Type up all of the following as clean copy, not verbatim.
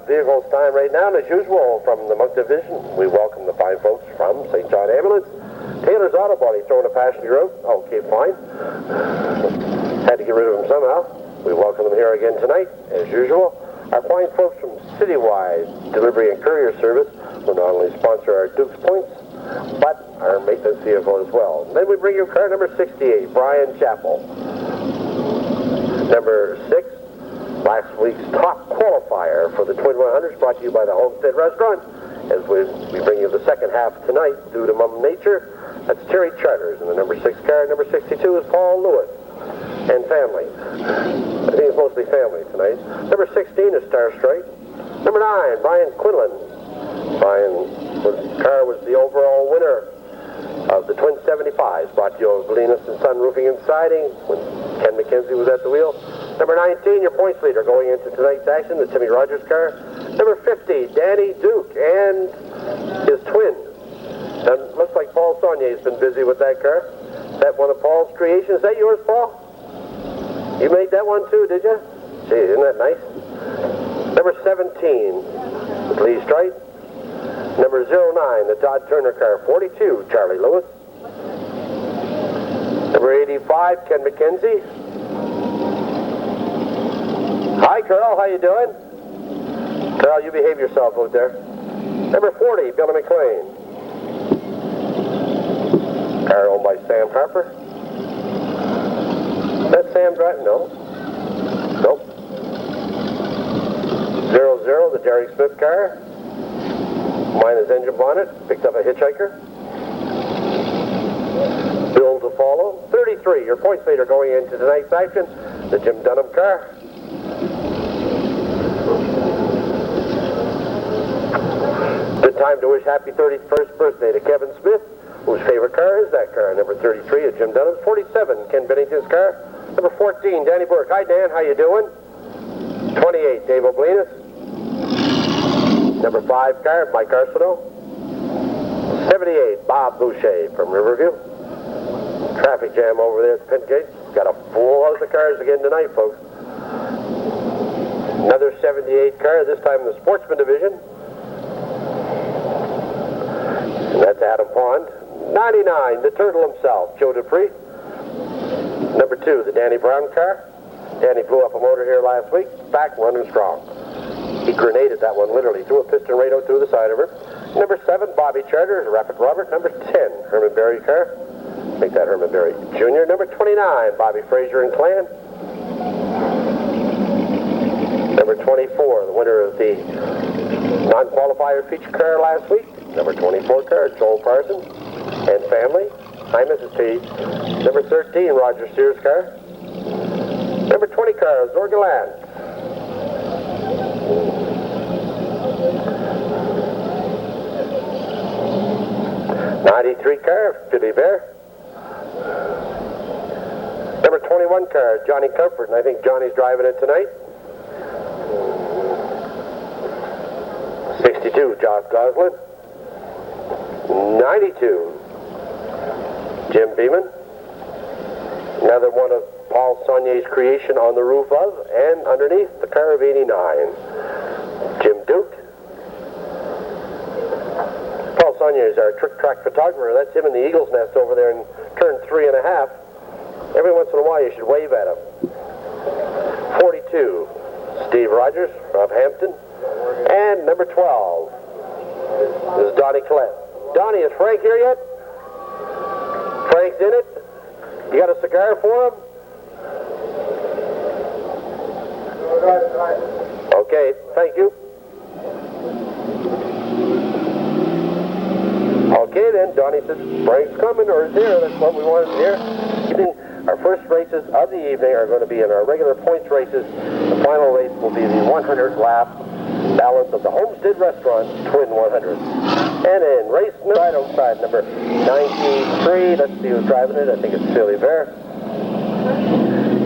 vehicles time right now, and as usual, from the Monk Division, we welcome the fine folks from St. John Ambulance. Taylor's Auto Body throwing a passenger out. Okay, fine. Had to get rid of them somehow. We welcome them here again tonight, as usual. Our fine folks from Citywide Delivery and Courier Service will not only sponsor our Duke's Points, but our maintenance vehicle as well. And then we bring you car number 68, Brian Chappell. Number 6, last week's top qualifier for the Twin 100s, brought to you by the Homestead Restaurant. As we bring you the second half tonight, due to Mum Nature, that's Terry Charters in the number 6 car. Number 62 is Paul Lewis and family. I think it's mostly family tonight. Number 16 is Star Strike. Number 9, Brian Quinlan. Brian's car was the overall winner of the Twin 75s, brought to you by Glenis and Son Roofing and Siding when Ken McKenzie was at the wheel. Number 19, your points leader going into tonight's action, the Timmy Rogers car. Number 50, Danny Duke and his twin. Now, looks like Paul Saulnier's been busy with that car. Is that one of Paul's creations? Is that yours, Paul? You made that one too, did you? Gee, isn't that nice? Number 17, Lee Strite. Number 09, the Todd Turner car. 42, Charlie Lewis. Number 85, Ken McKenzie. Hi, Carl. How you doing? Carl, you behave yourself out there. Number 40, Billy McLean. Car owned by Sam Harper. Is that Sam driving? No. Nope. 00, the Derek Smith car. Mine is engine bonnet. Picked up a hitchhiker. Bill to follow. 33, your points leader going into tonight's action, the Jim Dunham car. Good time to wish happy 31st birthday to Kevin Smith, whose favorite car is that car. Number 33 is Jim Dunham's. 47, Ken Bennington's car. Number 14, Danny Burke. Hi, Dan. How you doing? 28, Dave O'Blenis. Number 5 car, Mike Arsenault. 78, Bob Boucher from Riverview. Traffic jam over there at the pit gate. Got a full house of cars again tonight, folks. Another 78 car, this time in the Sportsman Division. And that's Adam Pond. 99, the Turtle himself, Joe Dupree. Number 2, the Danny Brown car. Danny blew up a motor here last week. Back running strong. He grenaded that one, literally. Threw a piston right out through the side of her. Number 7, Bobby Charter, Rapid Robert. Number 10, Herman Berry car. Make that Herman Berry Jr. Number 29, Bobby Frazier and Clan. Number 24, the winner of the non-qualifier feature car last week. Number 24 car, Joel Parsons and family. Hi, Mrs. T. Number 13, Roger Sears car. Number 20 car, Zorgaland. '93 car, Philly Bear. Number 21 car, Johnny Comfort, and I think Johnny's driving it tonight. 62, Josh Goslin. 92, Jim Beeman. Another one of Paul Saulnier's creation on the roof of and underneath the car of 89, Jim Duke. Paul Saulnier is our trick track photographer. That's him in the Eagle's Nest over there in turn 3.5. Every once in a while you should wave at him. 42, Steve Rogers of Hampton. And number 12 is Donnie Collette. Donnie, is Frank here yet? Frank's in it? You got a cigar for him? Okay, thank you. Okay then, Donnie says Frank's coming or is here. That's what we wanted to hear. Our first races of the evening are going to be in our regular points races. The final race will be the 100 lap balance of the Homestead Restaurant Twin 100. And in race outside number 93, let's see who's driving it. I think it's Philly Bear.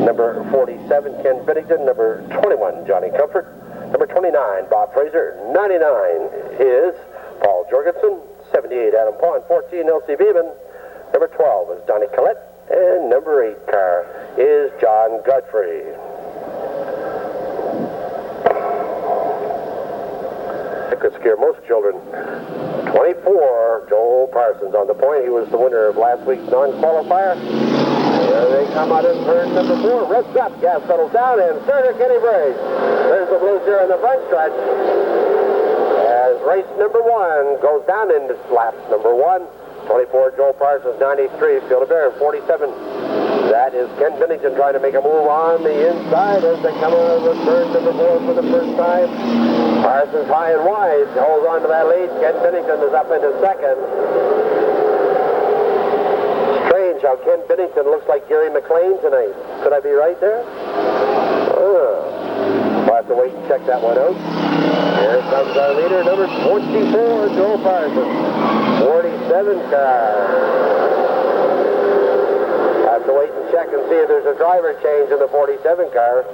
Number 47, Ken Bennington. Number 21, Johnny Comfort. Number 29, Bob Fraser. 99 is Paul Jorgensen. 78, Adam Pond. 14, Elsie Beeman. Number 12 is Donnie Collette. And number 8 car is John Godfrey. That could scare most children. 24, Joel Parsons on the point. He was the winner of last week's non-qualifier. Here they come out in turn number 4. Revs up, gas pedals down, and starter Kenny Brace. There's the Blues here in the front stretch. As race number 1 goes down into lap number 1. 24, Joel Parsons, 93, Field of Bear, 47. That is Ken Bennington trying to make a move on the inside as they come out of turn number 4 for the first time. Parsons high and wide, holds on to that lead. Ken Bennington is up into second. Strange how Ken Bennington looks like Gary McLean tonight. Could I be right there? We'll have to wait and check that one out. Here comes our leader, number 24, Joel Parsons. 47 car. Have to wait and check and see if there's a driver change in the 47 car.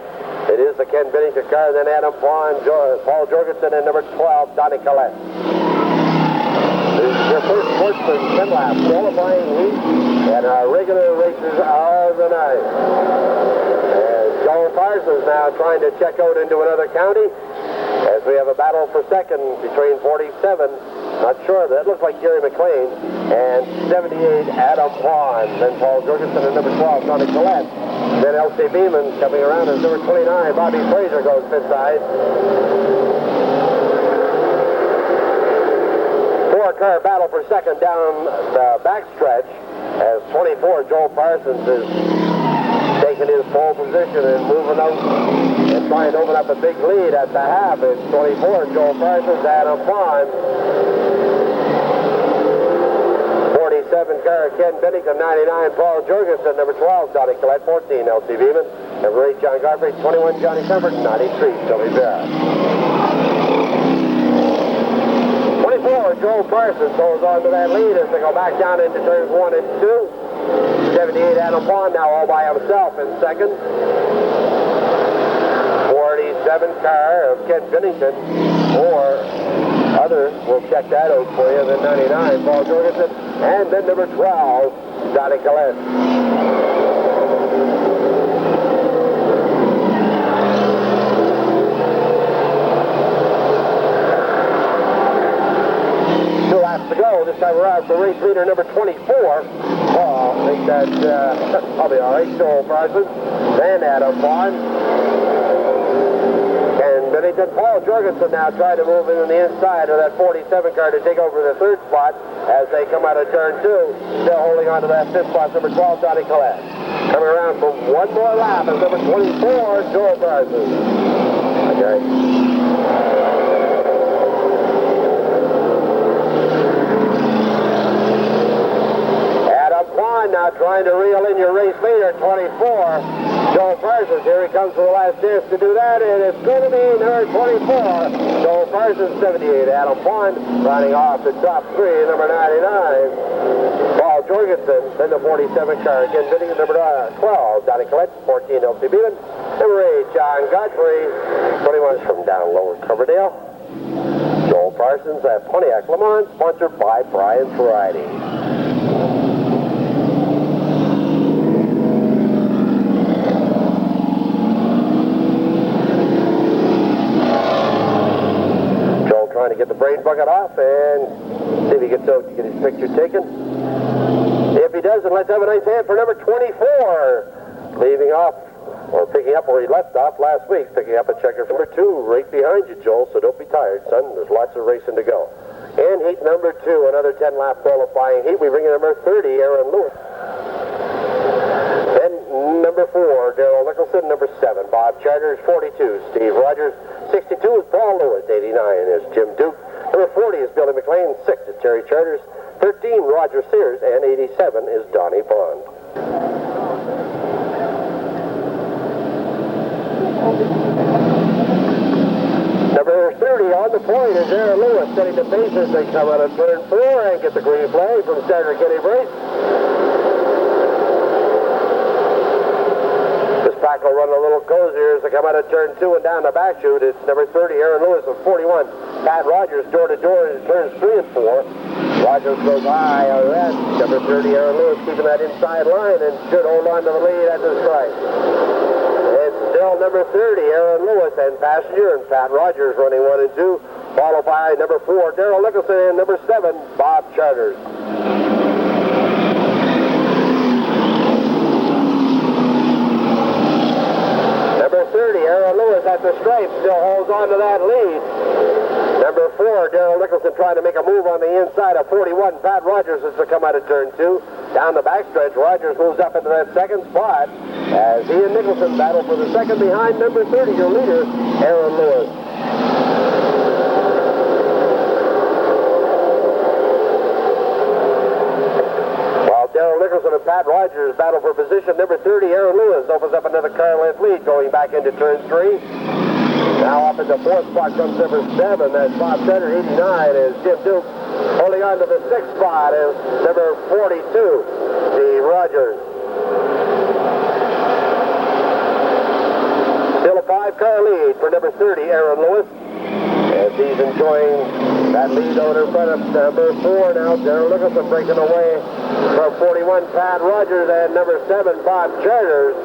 It is the Ken Bennington car, then Adam Paul Jorgensen, and number 12, Donnie Collette. This is your first sportsman 10 lap qualifying heat and our regular races of the night. And Joel Parsons now trying to check out into another county as we have a battle for second between 47. Not sure, that looks like Gary McLean, and 78, Adam Pond. Then Paul Jorgensen and number 12, Donnie Collette. Then L.C. Beeman coming around as number 29, Bobby Fraser goes pit side. 4-car battle for second down the backstretch as 24, Joel Parsons is taking his pole position and moving out and trying to open up a big lead at the half. It's 24, Joel Parsons, Adam Pond. 47 car, Ken Bennington, 99, Paul Jorgensen, number 12, Donnie Collette, 14, L.C. Beeman, number 8, John Godfrey, 21, Johnny Comfort, 93, Toby Barrett. 24, Joel Parsons holds on to that lead as they go back down into turns 1 and 2. 78, Adam Pond now all by himself in second. 47 car of Ken Bennington, or other, we'll check that out for you. Then 99, Paul Jorgensen, and then number 12, Donnie Collette. Two laps to go. This time around for race leader number 24. Oh, I think that's probably all right. Joel Parsons, then Adam Pond. Bennington. Paul Jorgensen now trying to move in on the inside of that 47 car to take over the third spot as they come out of turn 2. Still holding on to that fifth spot, number 12, Donnie Collette. Coming around for one more lap is number 24, Joel Parsons. Okay. Adam Pond now trying to reel in your race leader, 24. Joel Parsons, here he comes for the last chance to do that, and it's going to be number 24, Joel Parsons, 78, Adam Pond, running off the top 3, number 99, Paul Jorgensen, then the 47 car, again, bidding number 12, Donnie Collette, 14, L.C. Beeman, number 8, John Godfrey, 21 from down lower Coverdale, Joel Parsons at Pontiac Le Mans, sponsored by Brian's Variety. Trying to get the brain bucket off and see if he gets out to get his picture taken. If he doesn't, let's have a nice hand for number 24, leaving off or picking up where he left off last week, picking up a checker number 2 right behind you, Joel, so don't be tired, son. There's lots of racing to go. And heat number 2, another 10-lap qualifying heat. We bring in number 30, Aaron Lewis. Then number 4, Darrell Nicholson. Number 7, Bob Charters. 42, Steve Rogers. 62 is Paul Lewis. 89 is Jim Duke. Number 40 is Billy McLean. 6 is Terry Charters. 13, Roger Sears. And 87 is Donnie Pond. Number 30 on the point is Aaron Lewis, setting the pace as they come out of turn 4 and get the green flag from starter Kenny Brace. This pack will run a little cozier as they come out of turn 2 and down the back chute. It's number 30, Aaron Lewis, of 41. Pat Rogers, door to door in turns 3 and 4. Rogers goes high on that. Number 30, Aaron Lewis, keeping that inside line and should hold on to the lead at the strike. It's still number 30, Aaron Lewis, and Passenger and Pat Rogers running 1 and 2. followed by number 4, Daryl Nicholson, and number 7, Bob Charters. Number 30, Aaron Lewis at the stripe, still holds on to that lead. Number 4, Daryl Nicholson trying to make a move on the inside of 41. Pat Rogers is to come out of turn 2. Down the backstretch, Rogers moves up into that second spot as he and Nicholson battle for the second behind number 30, your leader, Aaron Lewis. While Daryl Nicholson and Pat Rogers battle for position, number 30, Aaron Lewis opens up another car length lead going back into turn 3. Now up in the 4th spot comes number 7. That's Bob Charters, 89, as Jim Duke holding on to the 6th spot is number 42, Steve Rogers. Still a 5-car lead for number 30, Aaron Lewis, as he's enjoying that lead over in front of number 4 now. Daryl Nicholson breaking away from 41, Pat Rogers, and number 7, Bob Charters.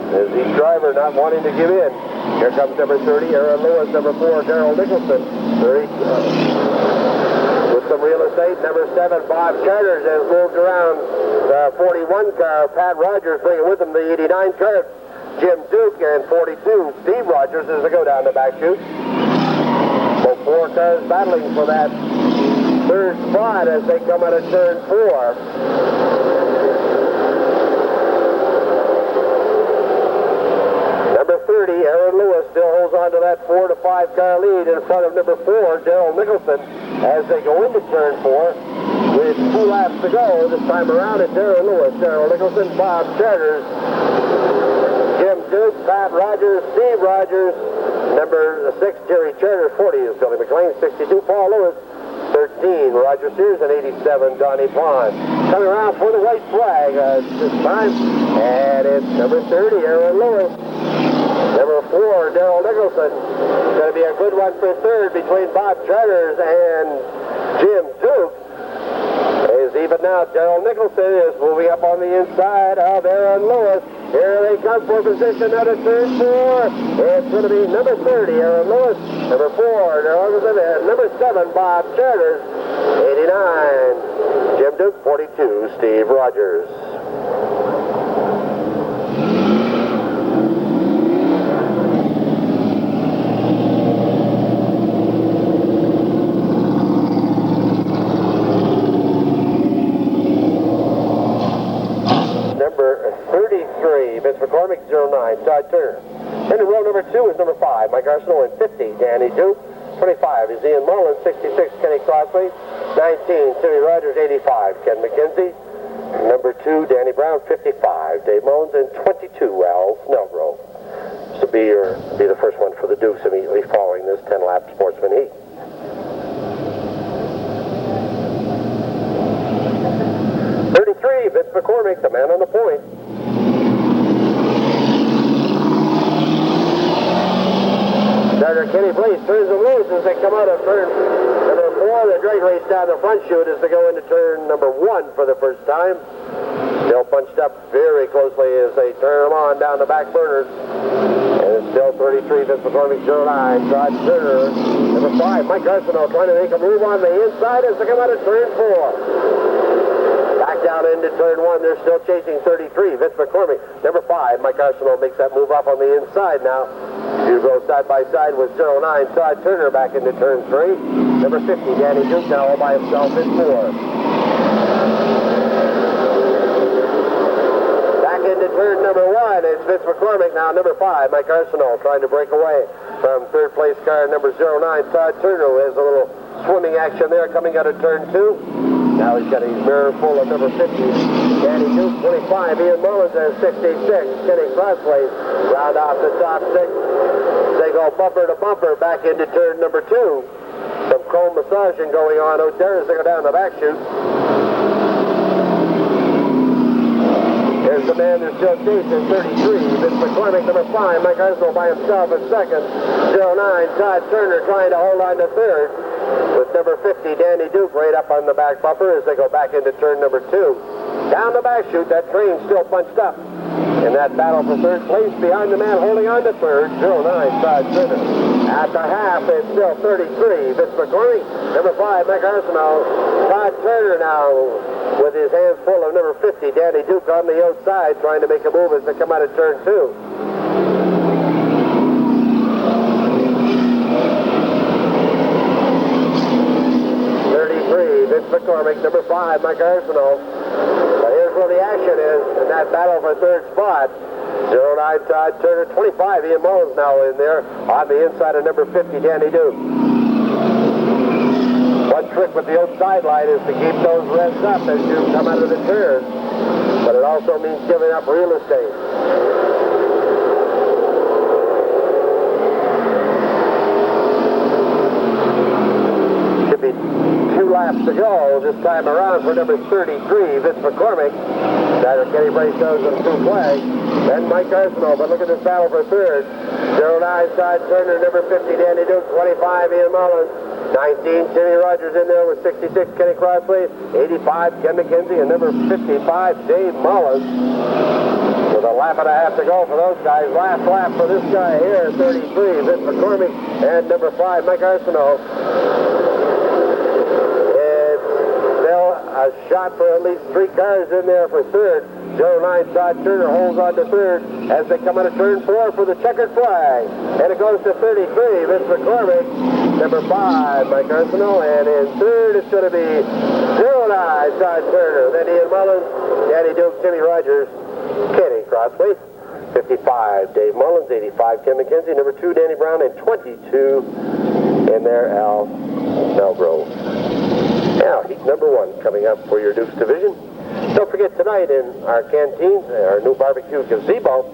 Is the driver not wanting to give in? Here comes number 30, Aaron Lewis. Number 4, Daryl Nicholson. 30, with some real estate. Number 7, Bob Charters has moved around the 41 car. Pat Rogers bringing with him the 89 car. Jim Duke and 42, Steve Rogers, as they go down the back chute. Both 4 cars battling for that 3rd spot as they come out of turn 4. Number 30, Aaron Lewis still holds on to that 4 to 5 car lead in front of number 4, Daryl Nicholson, as they go into turn 4 with 2 laps to go. This time around it's Aaron Lewis, Daryl Nicholson, Bob Charters, Jim Duke, Pat Rogers, Steve Rogers, number 6, Terry Charters, 40 is Billy McLean, 62, Paul Lewis, 13, Roger Sears, and 87, Donnie Pond. Coming around for the white flag this time, and it's number 30, Aaron Lewis. Number 4, Daryl Nicholson. It's going to be a good one for 3rd between Bob Charters and Jim Duke. Is even now, Daryl Nicholson is moving up on the inside of Aaron Lewis. Here they come for position out of turn 4. It's going to be number 30, Aaron Lewis. Number 4, Daryl Nicholson. And number 7, Bob Charters. 89, Jim Duke. 42, Steve Rogers. Vince McCormick, 09, Todd Turner. In row number 2 is number 5, Mike Arsenault, and 50, Danny Duke. 25 is Ian Mullins, 66, Kenny Crossley. 19, Timmy Rogers, 85, Ken McKenzie. Number 2, Danny Brown, 55, Dave Mullins, and 22, Al Snellgrove. This will be the first one for the Dukes immediately following this 10-lap sportsman heat. Vince McCormick, the man on the point. Starter Kenny Blaze turns them loose as they come out of turn number 4. The drag race down the front chute as they go into turn number 1 for the first time. Still punched up very closely as they turn them on down the back burners. And it's still 33, Vince McCormick, 09, Todd Turner. Number 5, Mike Arsenault trying to make a move on the inside as they come out of turn 4. Back down into turn 1, they're still chasing 33, Vince McCormick. Number 5, Mike Arsenault makes that move up on the inside now. You go side by side with 09, Todd Turner back into turn 3. Number 50, Danny Duke now all by himself in 4. Back into turn number 1, it's Vince McCormick now. Number 5, Mike Arsenault trying to break away from 3rd place car number 09, Todd Turner, who has a little swimming action there coming out of turn 2. Now he's got his mirror full of number 50, Danny Duke, 25, Ian Mullins has 66, Kenny Crossley round off the top 6. They go bumper to bumper back into turn number 2. Some chrome massaging going on out there as they go down the back chute. Here's the man who's still chasing 33, Vince McCormick, number 5, Mike Arsenault by himself in 2nd, 09, Todd Turner trying to hold on to 3rd. With number 50, Danny Duke, right up on the back bumper as they go back into turn number 2. Down the back chute, that train's still punched up. in that battle for third place behind the man holding on to third, 09, Todd Turner. At the half, it's still 33, Vince McCormick. Number 5, Mike Arsenault. Todd Turner now with his hands full of number 50, Danny Duke on the outside, trying to make a move as they come out of turn 2. Vince McCormick, number 5, Mike Arsenault. But here's where the action is in that battle for third spot. 09, Todd Turner, 25, Ian Mullins now in there on the inside of number 50, Danny Duke. One trick with the outside line is to keep those revs up as you come out of the turn, but it also means giving up real estate. Should be 2 laps to go this time around for number 33, Vince McCormick. Driver Kenny Brace goes with a 2 flag. Then Mike Arsenault, but look at this battle for third. 09, Todd Turner, number 50, Danny Duke, 25, Ian Mullins. 19, Timmy Rogers in there with 66, Kenny Crossley. 85, Ken McKenzie, and number 55, Dave Mullins. With a lap and a half to go for those guys. Last lap for this guy here, 33, Vince McCormick, and number 5, Mike Arsenault. A shot for at least 3 cars in there for third. 09, Todd Turner holds on to third as they come out of turn 4 for the checkered flag. And it goes to 33, Vince McCormick. Number 5, Mike Arsenault. And in third, it's going to be 09, Todd Turner. Then Ian Mullins, Danny Duke, Timmy Rogers, Kenny Crossley. 55, Dave Mullins. 85, Ken McKenzie. Number 2, Danny Brown. And 22 in there, Al Melgrove. Now, heat number 1 coming up for your Dukes division. Don't forget tonight in our canteens, our new barbecue gazebo,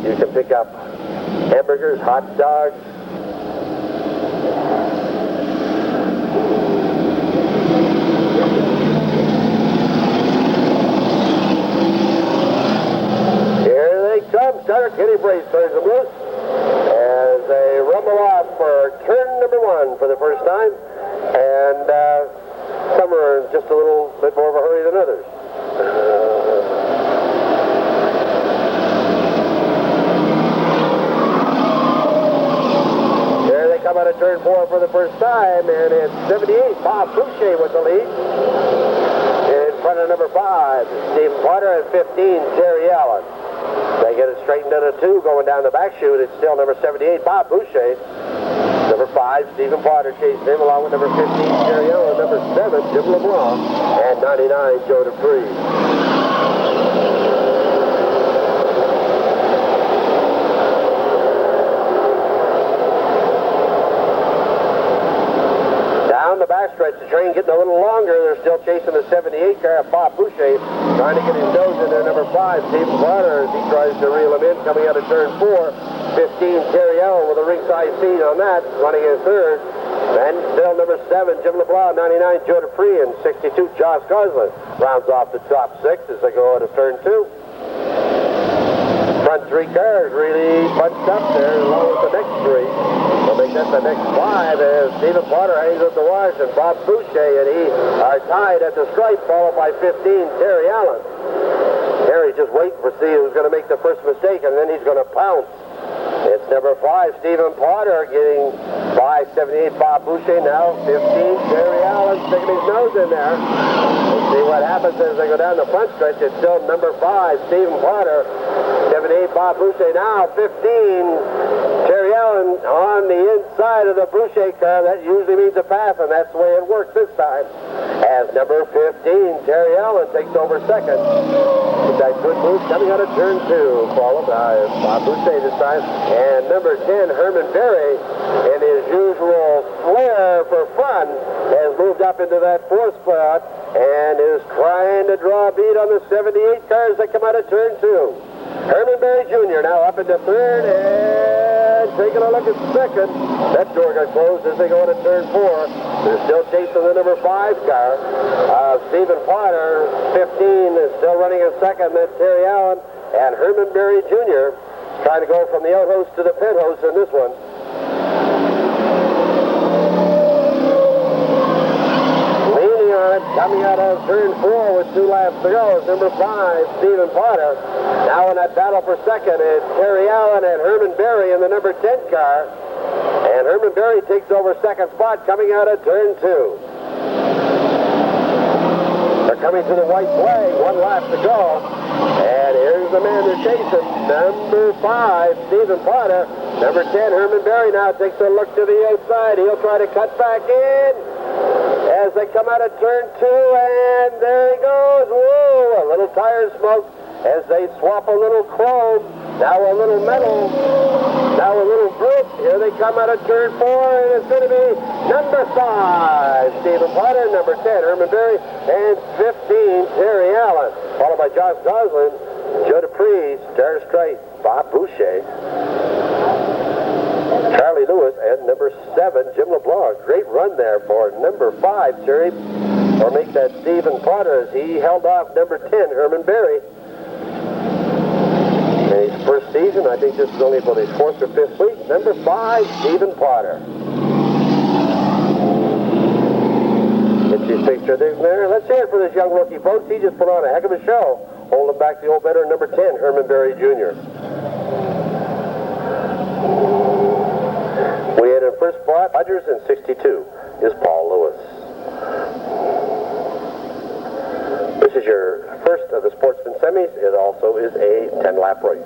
you can pick up hamburgers, hot dogs. Here they come. Starter Kenny Brace turns them loose as they rumble off for turn number 1 for the first time. And some are in just a little bit more of a hurry than others. There they come out of turn 4 for the first time, and it's 78, Bob Boucher with the lead. In front of number 5, Stephen Potter, and 15, Terry Allen. They get it straightened out of 2 going down the back chute. It's still number 78, Bob Boucher. Number 5, Stephen Potter chasing him, along with number 15, Terry Allen, number 7, Jim LeBlanc, and 99, Joe Dupree. Down the backstretch, the train getting a little longer. They're still chasing the 78 car of Bob Boucher, trying to get his nose in there. Number 5, Stephen Potter, as he tries to reel him in, coming out of turn 4. 15, Terry Allen with a ringside seat on that, running in third. Then still number 7, Jim LeBlanc, 99, Joe Dupree, and 62, Josh Goslin rounds off the top 6 as they go out of turn 2. Front 3 cars really bunched up there, along with the next 3. They'll make that the next 5 as Stephen Potter hangs up the wires, and Bob Boucher and he are tied at the stripe, followed by 15, Terry Allen. Terry just waiting for see who's going to make the first mistake, and then he's going to pounce. It's number 5, Stephen Potter, getting by 78, Bob Boucher. Now 15, Terry Allen sticking his nose in there. We'll see what happens as they go down the front stretch. It's still number 5, Stephen Potter. 78, Bob Boucher. Now 15, Terry Allen on the inside of the Boucher car. That usually means a pass, and that's the way it works this time. As number 15, Terry Allen takes over second. With that good move coming out of turn 2, followed by Bob Boucher this time. And number 10, Herman Berry, in his usual flair for fun, has moved up into that 4th spot and is trying to draw a bead on the 78 cars that come out of turn 2. Herman Berry Jr. now up into 3rd and taking a look at 2nd. That door got closed as they go into turn 4. They're still chasing the number 5 car. Stephen Potter, 15, is still running in 2nd. Then Terry Allen and Herman Berry Jr. trying to go from the outhouse to the pit house in this one. Leaning on it, coming out of turn 4 with 2 laps to go is number 5, Stephen Potter. Now in that battle for second is Terry Allen and Herman Berry in the number 10 car. And Herman Berry takes over second spot coming out of turn 2. They're coming to the white flag, 1 lap to go. And here's the man they're chasing, number 5, Stephen Potter. Number 10, Herman Berry now takes a look to the outside. He'll try to cut back in as they come out of turn 2, and there he goes. Whoa, a little tire smoke as they swap a little chrome, now a little metal, now a little grit. Here they come out of turn 4, and it's going to be number 5, Stephen Potter, number 10, Herman Berry, and 15, Terry Allen, followed by Josh Goslin, Joe Dupree, Star Strike, Bob Boucher, Charlie Lewis, and number 7, Jim LeBlanc. Great run there for number 5, Terry, or make that Stephen Potter, as he held off number 10, Herman Berry. In his first season, I think this is only for his 4th or 5th week. Number 5, Stephen Potter. Get his picture there. Let's hear it for this young rookie, folks. He just put on a heck of a show, holding back the old veteran, number 10, Herman Berry Jr. We had in first spot, Rogers, and 62 is Paul Lewis. This is your first of the Sportsman Semis. It also is a 10-lap race.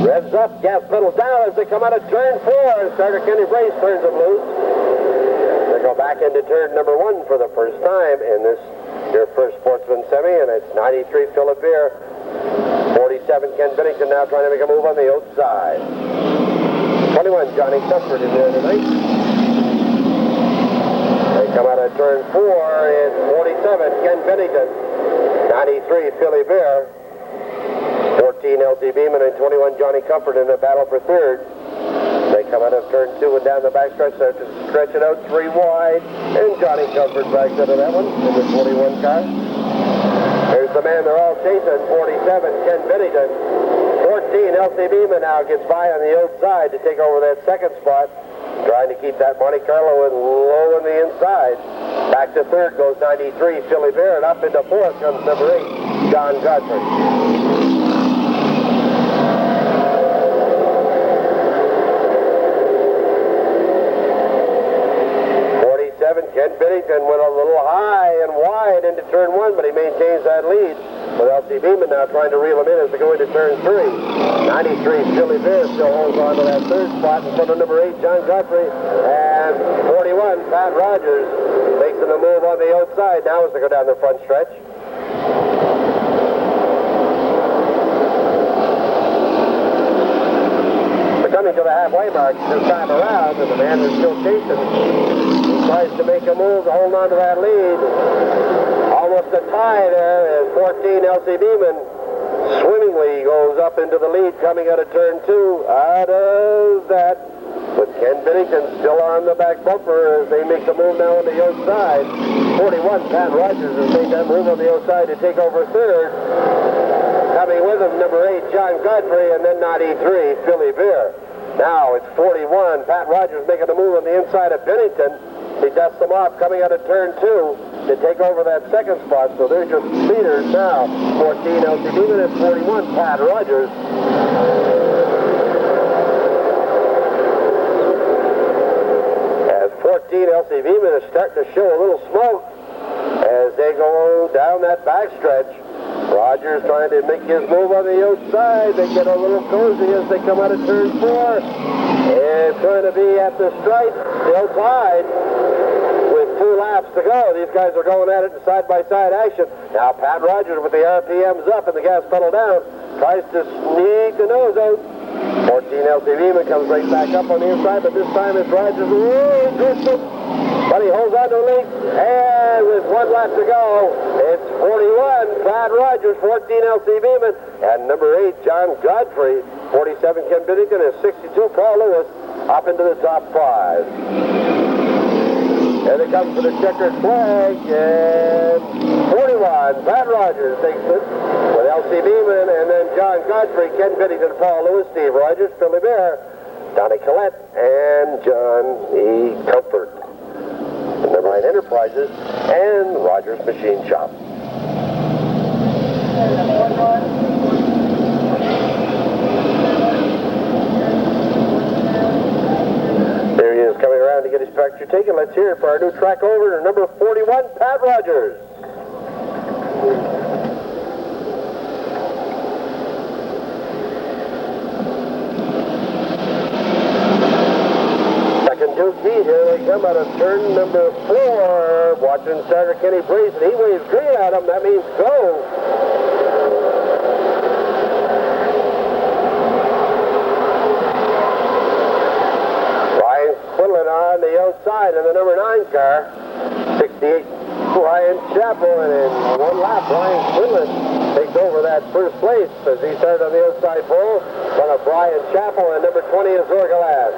Revs up, gas pedal down as they come out of turn 4, and starter Kenny Brace turns them loose. They go back into turn number 1 for the first time in this your first Sportsman Semi, and it's 93 Philip Beer, 47 Ken Bennington now trying to make a move on the outside. 21 Johnny Cuthbert in there tonight. They come out of turn 4, it's 47 Ken Bennington, 93 Philly Beer, 14 LT Beeman, and 21 Johnny Comfort in the battle for third. They come out of turn 2 and down the backstretch. They have to stretch it out 3 wide. And Johnny Comfort backs out of that one in the 21 car. Here's the man they're all chasing, 47, Ken Bennington. 14, LC Beeman now gets by on the outside to take over that second spot. Trying to keep that Monte Carlo in low on the inside. Back to third goes 93, Philly Bear. And up into fourth comes number 8, John Godfrey. Ken Bennington went a little high and wide into turn 1, but he maintains that lead. With LC Beeman now trying to reel him in as they go into turn 3. 93, Philly Bear still holds on to that third spot in front of number 8, John Godfrey. And 41, Pat Rogers, makes a move on the outside now as they go down the front stretch. We're coming to the halfway mark this time around, and the man is still chasing. Tries to make a move to hold on to that lead. Almost a tie there as 14 LC Beeman swimmingly goes up into the lead coming out of turn 2. Out of that, with Ken Bennington still on the back bumper as they make the move now on the outside. 41, Pat Rogers has made that move on the outside to take over third. Coming with him, number 8, John Godfrey, and then 93, Philly Beer. Now it's 41, Pat Rogers making a move on the inside of Bennington. He dusts them off coming out of turn 2 to take over that second spot. So there's your leaders now. 14, LC Beeman, and 41, Pat Rogers. As 14, LC Beeman is starting to show a little smoke as they go down that backstretch. Rogers trying to make his move on the outside. They get a little cozy as they come out of turn 4. It's going to be at the stripe, still tied with 2 laps to go. These guys are going at it in side-by-side action. Now Pat Rogers with the RPMs up and the gas pedal down tries to sneak the nose out. 14 LT Beeman comes right back up on the inside, but this time it's Rogers. Whoa, distance. But he holds on to the lead, and with 1 lap to go, it's 41, Pat Rogers, 14 LC Beeman, and number 8, John Godfrey, 47, Ken Bennington, and 62, Paul Lewis, up into the top 5. And it comes to the checkered flag, and 41, Pat Rogers takes it with LC Beeman, and then John Godfrey, Ken Bennington, Paul Lewis, Steve Rogers, Philly Bear. Donnie Collette, and John E. Comfort. Number 9 Enterprises and Rogers Machine Shop. There he is coming around to get his picture taken. Let's hear it for our new track over to number 41, Pat Rogers. Second Dookie, here they come out of turn number 4. Watching starter Kenny Brace, and he waves green at him. That means go. On the outside in the number 9 car, 68 Brian Chappell, and in one lap, Brian Quinlan takes over that first place as he started on the outside pole in front of Brian Chappell, and number 20 is Orgalad.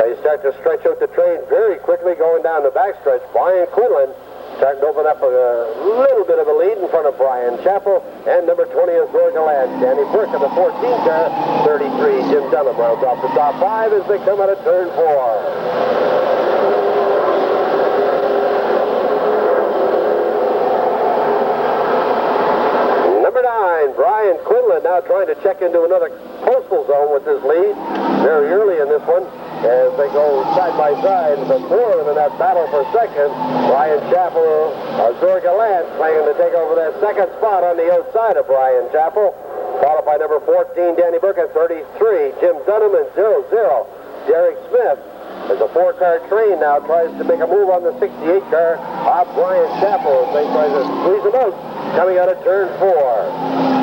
They start to stretch out the train very quickly going down the backstretch. Brian Quinlan starting to open up a little bit of a lead in front of Brian Chappell, and number 20 is Orgalad. Danny Burke of the 14 car, 33 Jim Dunham rounds off the top 5 as they come out of turn 4. Brian Quinlan now trying to check into another postal zone with his lead very early in this one as they go side by side. But more than that battle for second, Brian Chappell, Zorga Lance playing to take over that second spot on the outside of Brian Chappell, followed by number 14 Danny Burke and 33 Jim Dunham, and 0-0 Derek Smith. As a 4-car train now tries to make a move on the 68 car off Brian Chappell as they try to squeeze him out coming out of turn 4.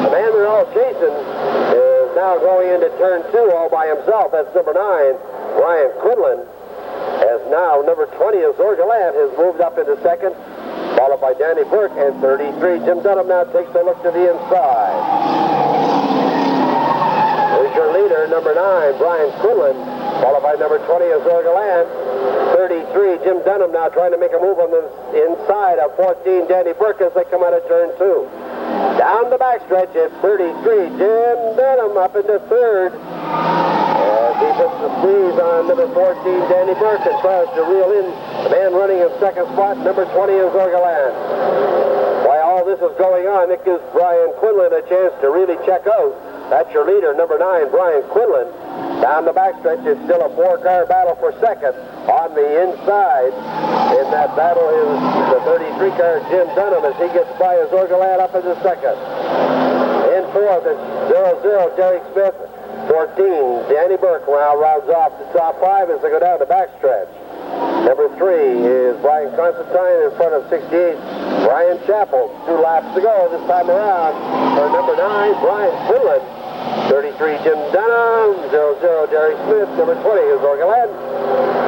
The man they're all chasing is now going into turn 2 all by himself. That's number 9, Brian Quinlan. As now number 20 is Orgalat has moved up into second, followed by Danny Burke, and 33 Jim Dunham now takes a look to the inside. Here's your leader, number 9, Brian Quinlan, followed by number 20 is Orgalat. 33 Jim Dunham now trying to make a move on the inside of 14 Danny Burke as they come out of turn 2. Down the backstretch is 33 Jim Dunham up into third as he puts the squeeze on number 14 Danny Burke and tries to reel in the man running in second spot. Number 20 is Orgalan. While all this is going on, it gives Brian Quinlan a chance to really check out. That's your leader, number 9, Brian Quinlan. Down the backstretch is still a 4-car battle for second. On the inside in that battle is the 33-car Jim Dunham as he gets by his Orgalat up into second. In fourth is 0-0 Derek Smith. 14 Danny Burke now rounds off the top 5 as they go down the backstretch. Number 3 is Brian Constantine in front of 68 Brian Chappell. 2 laps to go this time around for number 9 Brian Quinlan. 33 Jim Dunham, 0-0 Derek Smith, number 20 is Orgalat.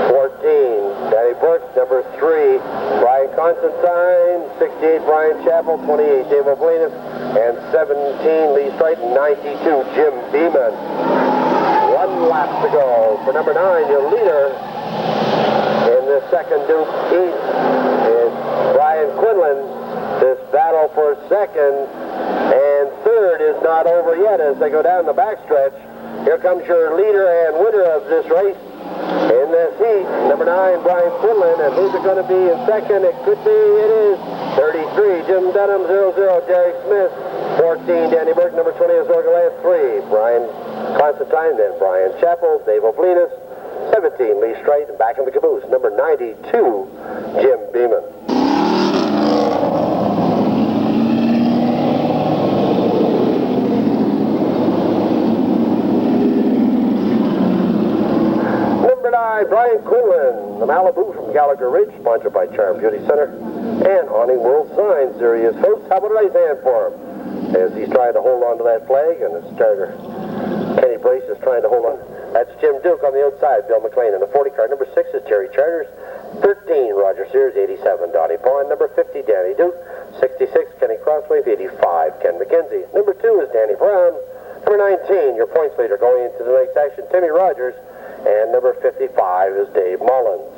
14 Danny Burke, number 3 Brian Constantine, 68 Brian Chappell, 28 Dave O'Blanis, and 17 Lee Stryton, 92 Jim Beeman. 1 lap to go for number 9, your leader in the second Duke East is Brian Quinlan. This battle for second and third is not over yet as they go down the backstretch. Here comes your leader and winner of this race in this heat, number 9, Brian Quinlan. And who's it going to be in second? It is 33, Jim Dunham, 0-0, Derek Smith, 14, Danny Burke, number 20 is Orgalat, 3, Brian Constantine, then Brian Chappell, Dave O'Blanis, 17, Lee Stryton, back in the caboose, number 92, Jim Beeman. Brian Quinlan, the Malibu from Gallagher Ridge, sponsored by Charm Beauty Center and Awning World Signs. There he is, folks. How about a nice hand for him as he's trying to hold on to that flag, and the starter Kenny Brace is trying to hold on. That's Jim Duke on the outside, Bill McLean in the 40 car. Number 6 is Terry Charters, 13 Roger Sears, 87 Donnie Pond, number 50 Danny Duke, 66 Kenny Crosswave, 85 Ken McKenzie. Number 2 is Danny Brown, number 19 your points leader going into the next action, Timmy Rogers. And number 55 is Dave Mullins.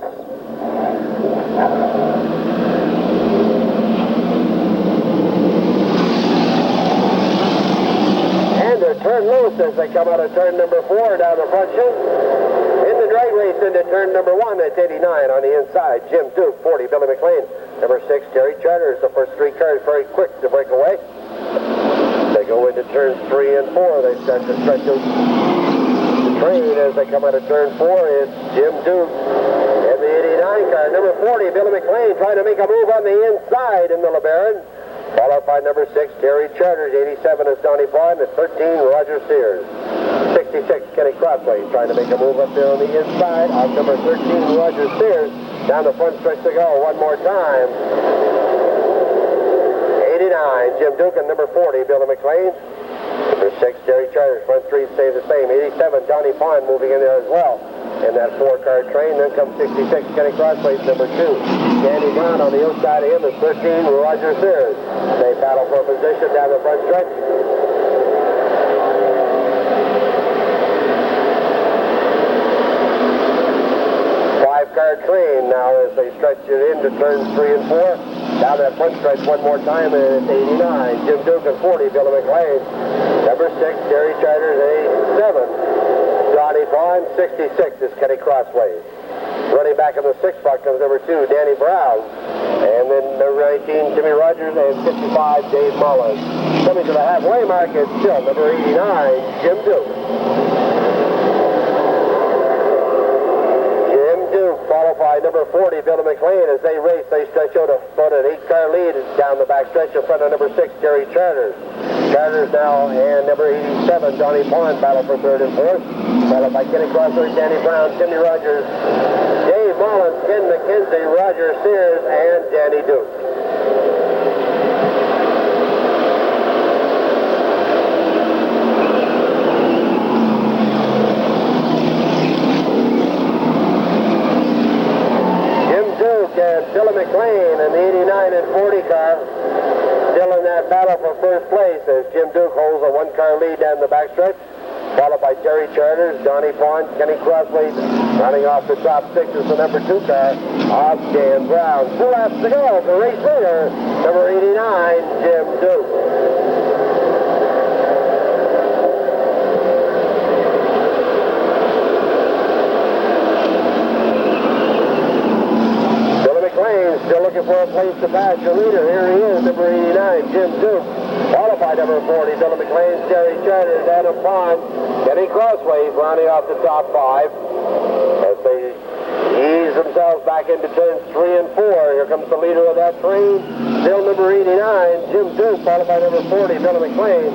And they're turned loose as they come out of turn number 4 down the front chute. right, race into turn number 1. That's 89 on the inside. Jim Duke, 40, Billy McLean. Number 6, Terry Charters. The first 3 cars very quick to break away. They go into turns 3 and 4. They start to stretch out the train as they come out of turn 4. It's Jim Duke and the 89 car. Number 40, Billy McLean, trying to make a move on the inside in the LeBaron. Followed by number 6, Terry Charters. 87 is Donnie Pond. And 13, Roger Sears. 66, Kenny Crossway, trying to make a move up there on the inside of number 13, Roger Sears. Down the front stretch to go one more time. 89, Jim Duke, and number 40, Billy McLean. Number 6, Terry Charters. Front 3 stay the same. 87, Donnie Pond moving in there as well. In that 4-car train, then comes 66, Kenny Crossway, number 2. Danny Brown on the outside of him is 13, Roger Sears. They battle for position down the front stretch. 5-car train now as they stretch it into turns 3 and 4. Down that front stretch one more time, and it's 89, Jim Duke, and 40, Billy McLean. Number 6, Terry Charters, 87. Donnie Vaughn, 66 is Kenny Crossway. Running back in the 6th spot comes number 2, Danny Brown. And then number 19, Jimmy Rogers, and 55, Dave Mullins. Coming to the halfway mark is still number 89, Jim Duke. Jim Duke, followed by number 40, Billy McLean. As they race, they stretch out about an 8-car lead down the back stretch in front of number 6, Terry Charters. Charters now, and number 87, Donnie Pond, battle for 3rd and 4th. Followed by Kenny Crossway, Danny Brown, Timmy Rogers, Dave Mullins, Ken McKenzie, Roger Sears, and Danny Duke. Jim Duke and Billy McLean in the 89 and 40 car. Still in that battle for first place as Jim Duke holds a 1-car lead down the backstretch. Followed by Terry Charters, Donnie Pond, Kenny Crossway. Running off the top 6 is the number 2 car of Dan Brown. 2 laps to go. The race leader, number 89, Jim Duke. Billy McLean still looking for a place to pass your leader. Here he is, number 89, Jim Duke. Followed by number 40, Billy McLean, Terry Charters, Adam Pond, Kenny Crossway rounding off the top 5 as they ease themselves back into turns 3 and 4. Here comes the leader of that train, still number 89, Jim Duke, followed by number 40, Billy McLean,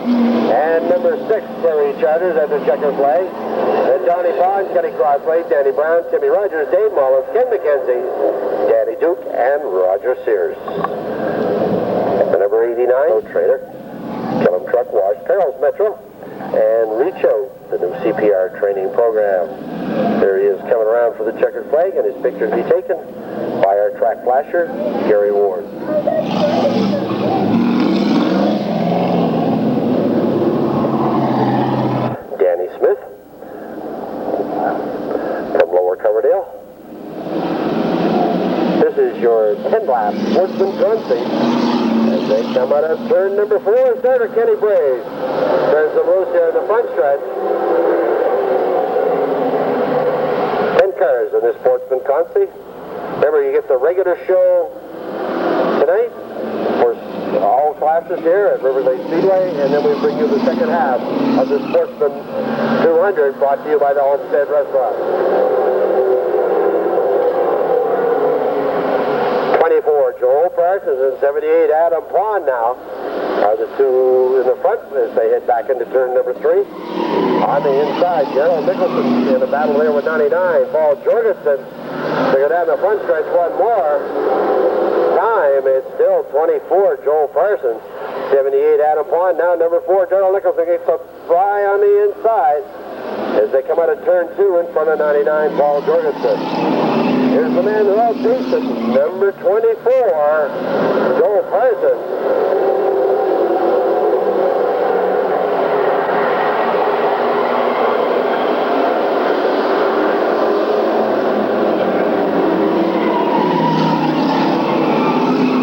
and number 6, Terry Charters at the checkered flag. Then Donnie Pond, Kenny Crossway, Danny Brown, Timmy Rogers, Dave Mullins, Ken McKenzie, Danny Duke, and Roger Sears. The number 89, Road Trader, Killam Truck Wash, Carroll's Metro, and Reach Out, the new CPR training program. There he is coming around for the checkered flag, and his picture to be taken by our track flasher, Gary Ward. Danny Smith from Lower Coverdale. This is your 10-lap Sportsman Concert. As they come out of turn number 4, starter Kenny Braves turns them loose here in the front stretch. 10 cars in this Sportsman Consi. Remember, you get the regular show tonight for all classes here at Riverside Speedway, and then we bring you the second half of the Sportsman 200 brought to you by the Homestead Restaurant. 24, Joel Parsons, and 78, Adam Pond now are the 2 in the front as they head back into turn number 3. On the inside, Gerald Nicholson in a battle there with 99. Paul Jorgensen to go down the front stretch one more time. It's still 24, Joel Parsons. 78, Adam Pond. Now number 4, Gerald Nicholson gets a fly on the inside as they come out of turn 2 in front of 99, Paul Jorgensen. Here's the man who outpaced it, number 24, Joel Parsons.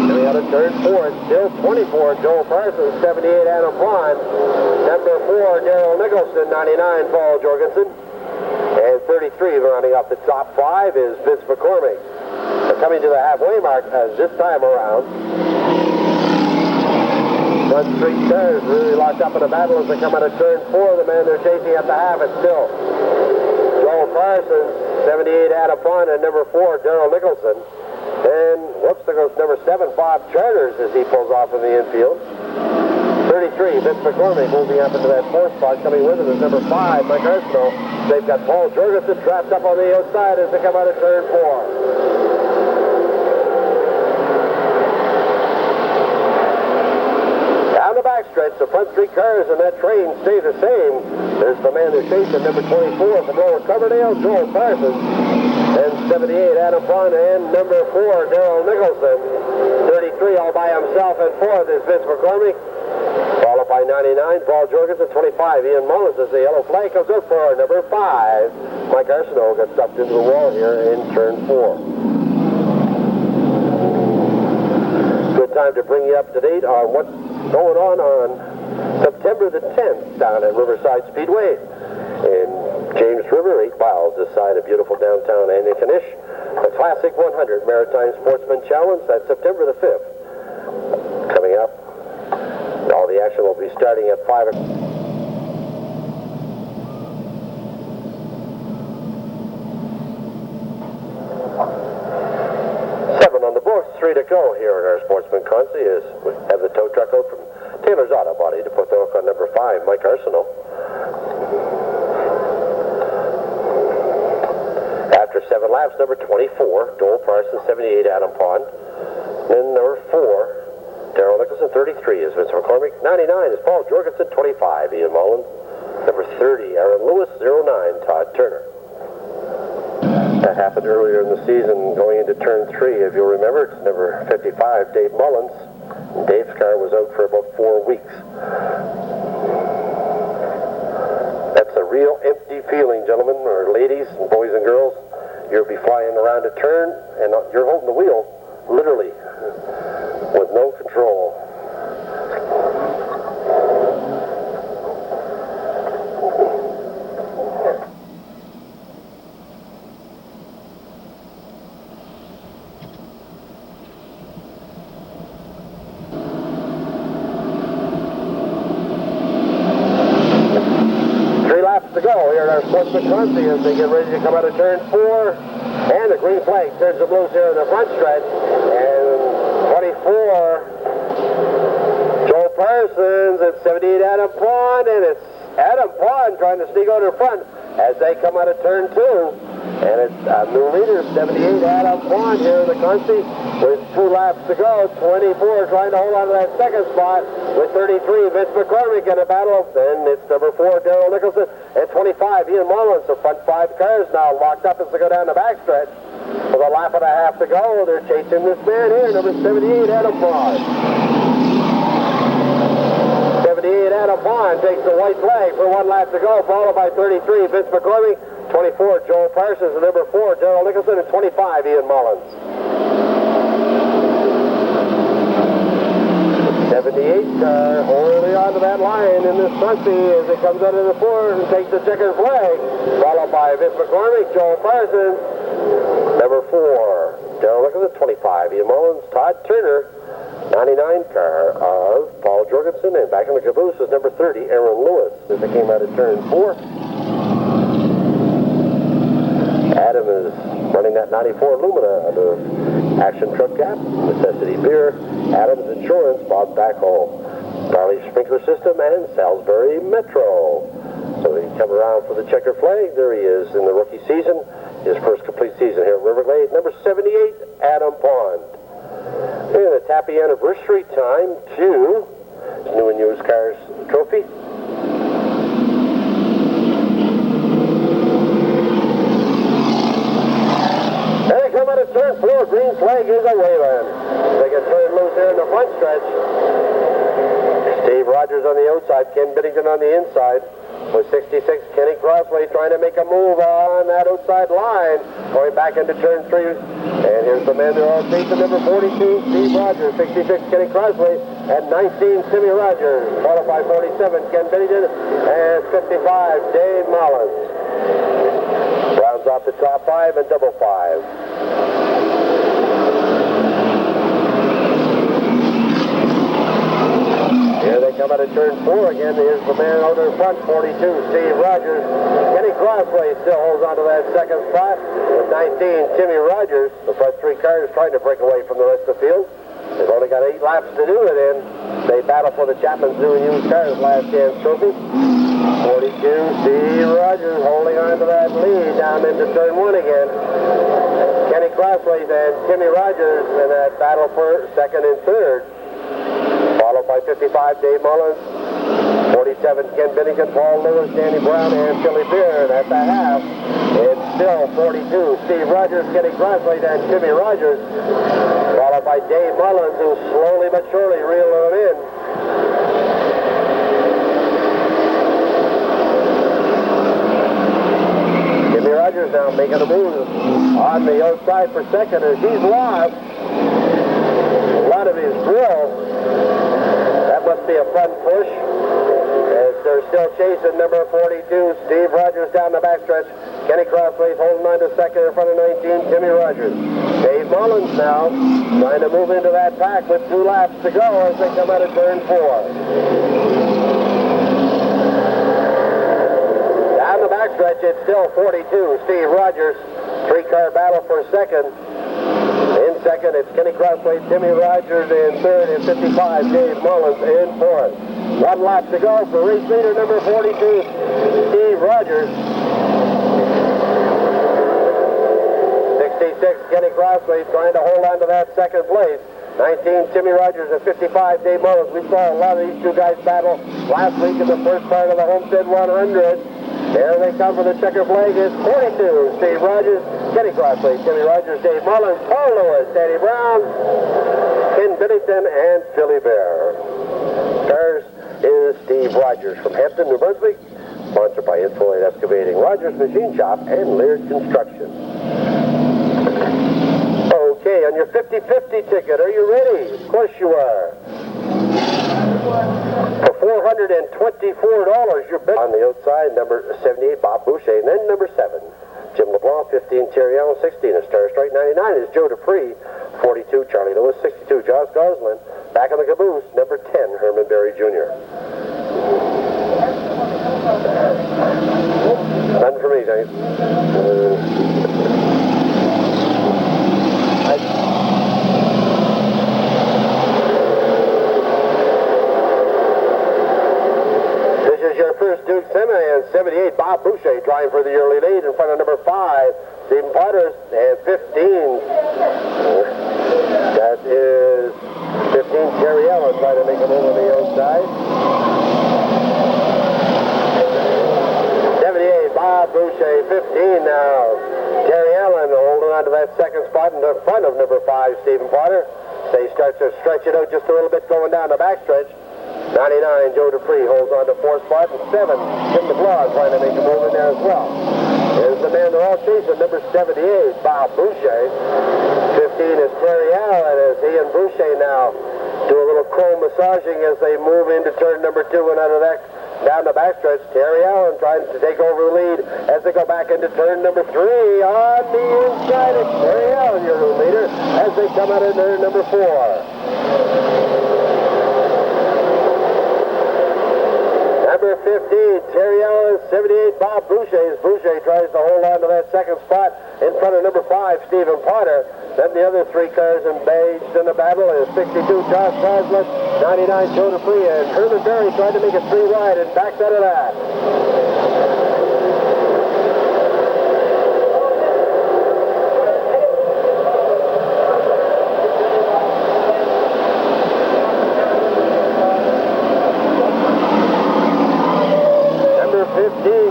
Coming out of turn 4, it's still 24, Joel Parsons, 78, Adam Pond. Number 4, Daryl Nicholson, 99, Paul Jorgensen. And Number 33 running off the top 5 is Vince McCormick. They're coming to the halfway mark this time around. Front three cars really locked up in a battle as they come out of turn 4. The man they're chasing at the half is still Joel Parsons, 78 Adam Pond, and number 4 Daryl Nicholson. And whoops, there goes number 7 Bob Charters as he pulls off in the infield. 33 Vince McCormick moving up into that 4th spot. Coming with it is number 5 Mike Arsenault. They've got Paul Jorgensen trapped up on the outside as they come out of turn 4. Backstretch, the front 3 cars in that train stay the same. There's the man they're chasing, number 24 from Lower Coverdale, Joel Parsons, and 78 Adam Pond, and number 4 Daryl Nicholson. 33 all by himself, and 4th is Vince McCormick. Followed by 99 Paul Jorgensen, 25 Ian Mullins as the yellow flag comes up for number 5 Mike Arsenault. Got stuffed into the wall here in turn 4. Good time to bring you up to date on what's going on September the 10th down at Riverside Speedway in James River, 8 miles this side of beautiful downtown Antigonish. The Classic 100 Maritime Sportsman Challenge, that's September the 5th. Coming up, all the action will be starting at 5 o'clock. 7 on the books, 3 to go here in our Sportsman Consi as we have the tow truck out from Taylor's Auto Body to put the hook on number 5, Mike Arsenault. After 7 laps, number 24, Joel Parsons, 78 Adam Pond. Then number 4, Daryl Nicholson, 33 is Vince McCormick. 99 is Paul Jorgensen, 25 Ian Mullins. Number 30, Aaron Lewis, 09 Todd Turner. That happened earlier in the season going into turn 3. If you'll remember, it's number 55, Dave Mullins. And Dave's car was out for about 4 weeks. That's a real empty feeling, gentlemen, or ladies, and boys and girls. You'll be flying around a turn, and you're holding the wheel, literally, with no control. To go here at our Sportsman Consi as they get ready to come out of turn 4, and the green flag turns them loose here in the front stretch, and 24 Joel Parsons and 78 Adam Pond, and it's Adam Pond trying to sneak out in front as they come out of turn 2, and it's a new leader, 78 Adam Pond here in the Consi with 2 laps to go. 24 trying to hold on to that second spot with 33 Vince McCormick in a battle. Then it's number 4 Daryl Nicholson and 25 Ian Mullins. The front 5 cars now locked up as they go down the backstretch. With a lap and a half to go, they're chasing this man here, number 78 Adam Pond. 78 Adam Pond takes the white flag for 1 lap to go, followed by 33 Vince McCormick, 24 Joel Parsons, and number 4 Daryl Nicholson, and 25 Ian Mullins. 78 car holding on to that line in this Consi as it comes out of the 4 and takes the checkered flag, followed by Vince McCormick, Joel Parsons, number 4 Daryl Nicholson, 25 Ian Mullins, Todd Turner, 99 car of Paul Jorgensen, and back in the caboose is number 30 Aaron Lewis as they came out of turn 4. Adam is running that 94 Lumina under Action Truck Gap, Necessity Beer, Adams Insurance, Bob Backhoe, Barley Sprinkler System, and Salisbury Metro. So we come around for the checker flag. There he is in the rookie season, his first complete season here at Riverglade. Number 78, Adam Pond. And a happy anniversary time to New and Used Cars Trophy. And they come out of turn 4. Green flag is a waving. They get turned loose here in the front stretch. Steve Rogers on the outside, Ken Biddington on the inside. With 66, Kenny Crossway trying to make a move on that outside line. Going back into turn 3. And here's the man they're all chasing, number 42, Steve Rogers. 66, Kenny Crossway. And 19, Timmy Rogers. Followed by 47, Ken Biddington. And 55, Dave Mullins. Rounds off the top 5 and double 5. Here they come out of turn 4 again. Here's the man out in front, 42, Steve Rogers. Kenny Crossley still holds on to that second spot. With 19, Timmy Rogers. The front 3 cars trying to break away from the rest of the field. They've only got 8 laps to do it in. They battle for the Chapman's New and Used Cars Last Chance Trophy. 42, Steve Rogers holding on to that lead down into turn 1 again. Kenny Crossley and Timmy Rogers in that battle for second and third. Followed by 55, Dave Mullins. 47, Ken Bennington, Paul Lewis, Danny Brown, and Philly Beard at the half. It's still 42, Steve Rogers, Kenny Crossley, and Timmy Rogers. Followed by Dave Mullins, who slowly but surely reeled them in. Timmy Rogers now making a move on the outside for second as he's lost a lot of his drill. That must be a fun push as they're still chasing number 42, Steve Rogers down the backstretch. Kenny Crossley's holding on to second in front of 19, Timmy Rogers. Dave Mullins now trying to move into that pack with 2 laps to go as they come out of turn 4. Down the backstretch, it's still 42, Steve Rogers. 3-car battle for second. In second, it's Kenny Crossley, Timmy Rogers in third, and 55, Dave Mullins in fourth. 1 lap to go for race leader number 42, Steve Rogers. 66, Kenny Crossley trying to hold on to that second place. 19, Timmy Rogers, and 55, Dave Mullins. We saw a lot of these 2 guys battle last week in the first part of the Homestead 100. There they come for the checker flag. It's 42, Steve Rogers, Kenny Crossley, Timmy Rogers, Dave Mullins, Paul Lewis, Danny Brown, Ken Bennington, and Philly Bear. Stars is Steve Rogers from Hampton, New Brunswick, sponsored by Insulate Excavating, Rogers Machine Shop, and Laird Construction. Okay, on your 50-50 ticket, are you ready? Of course you are. For $424, you're bet on the outside, number 78, Bob Boucher, and then number 7, Jim LeBlanc, 15, Terry Allen, 16, a Star Strike, 99 is Joe Dupree, 42, Charlie Lewis, 62, Josh Goslin, back on the caboose, number 10, Herman Berry Jr. None for me, thanks. Your first Duke Semi and 78, Bob Boucher trying for the early lead in front of number 5, Stephen Potter, and 15. That is 15, Terry Allen trying to make a move on the outside. 78, Bob Boucher, 15 now. Terry Allen holding on to that second spot in front of number 5, Stephen Potter. So he starts to stretch it out just a little bit going down the backstretch. 99, Joe Dupree holds on to 4th spot, and 7, Jim McLaughlin trying to make a move in there as well. Here's the man they're all chasing, number 78, Bob Boucher. 15 is Terry Allen as he and Boucher now do a little chrome massaging as they move into turn number 2 and out of that down the backstretch. Terry Allen trying to take over the lead as they go back into turn number 3 on the inside. It's Terry Allen, your new leader, as they come out of turn number 4. Number 15, Terry Allen, 78, Bob Boucher. Boucher tries to hold on to that second spot in front of number 5, Stephen Potter. Then the other 3 cars engaged in the battle is 62, Josh Goslin, 99, Joe Dupree, and Herman Berry trying to make a 3 wide and backs out of that.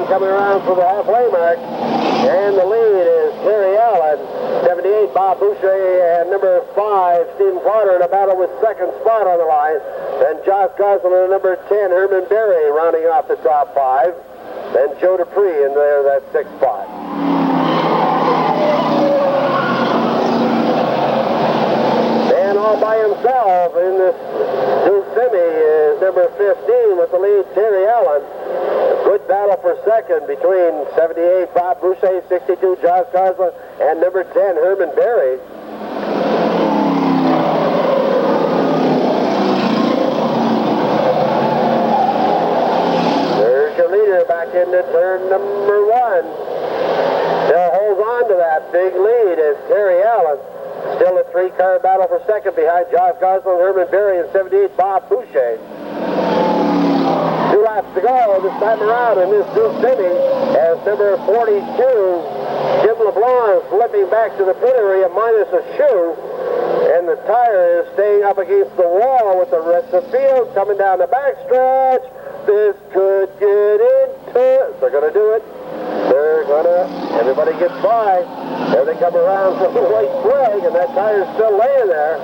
Coming around for the halfway mark, and the lead is Terry Allen, 78, Bob Boucher, and number 5, Stephen Potter in a battle with second spot on the line. Then Josh Goslin and number 10, Herman Berry, rounding off the top 5. Then Joe Dupree in there, that 6th spot. And all by himself in this Duke Semi is number 15 with the lead, Terry Allen. A good battle for second between 78 Bob Boucher, 62 Josh Gosling, and number 10 Herman Berry. There's your leader back into turn number 1. Still holds on to that big lead as Terry Allen. Still a 3-car battle for second behind Josh Gosling, Herman Berry, and 78 Bob Boucher. 2 laps to go this time around in this new Semi as number 42, Jim LeBlanc, slipping back to the pit area minus a shoe. And the tire is staying up against the wall with the rest of the field coming down the backstretch. This could get into it. They're going to do it. Everybody gets by. There they come around for the white flag, and that tire's still laying there.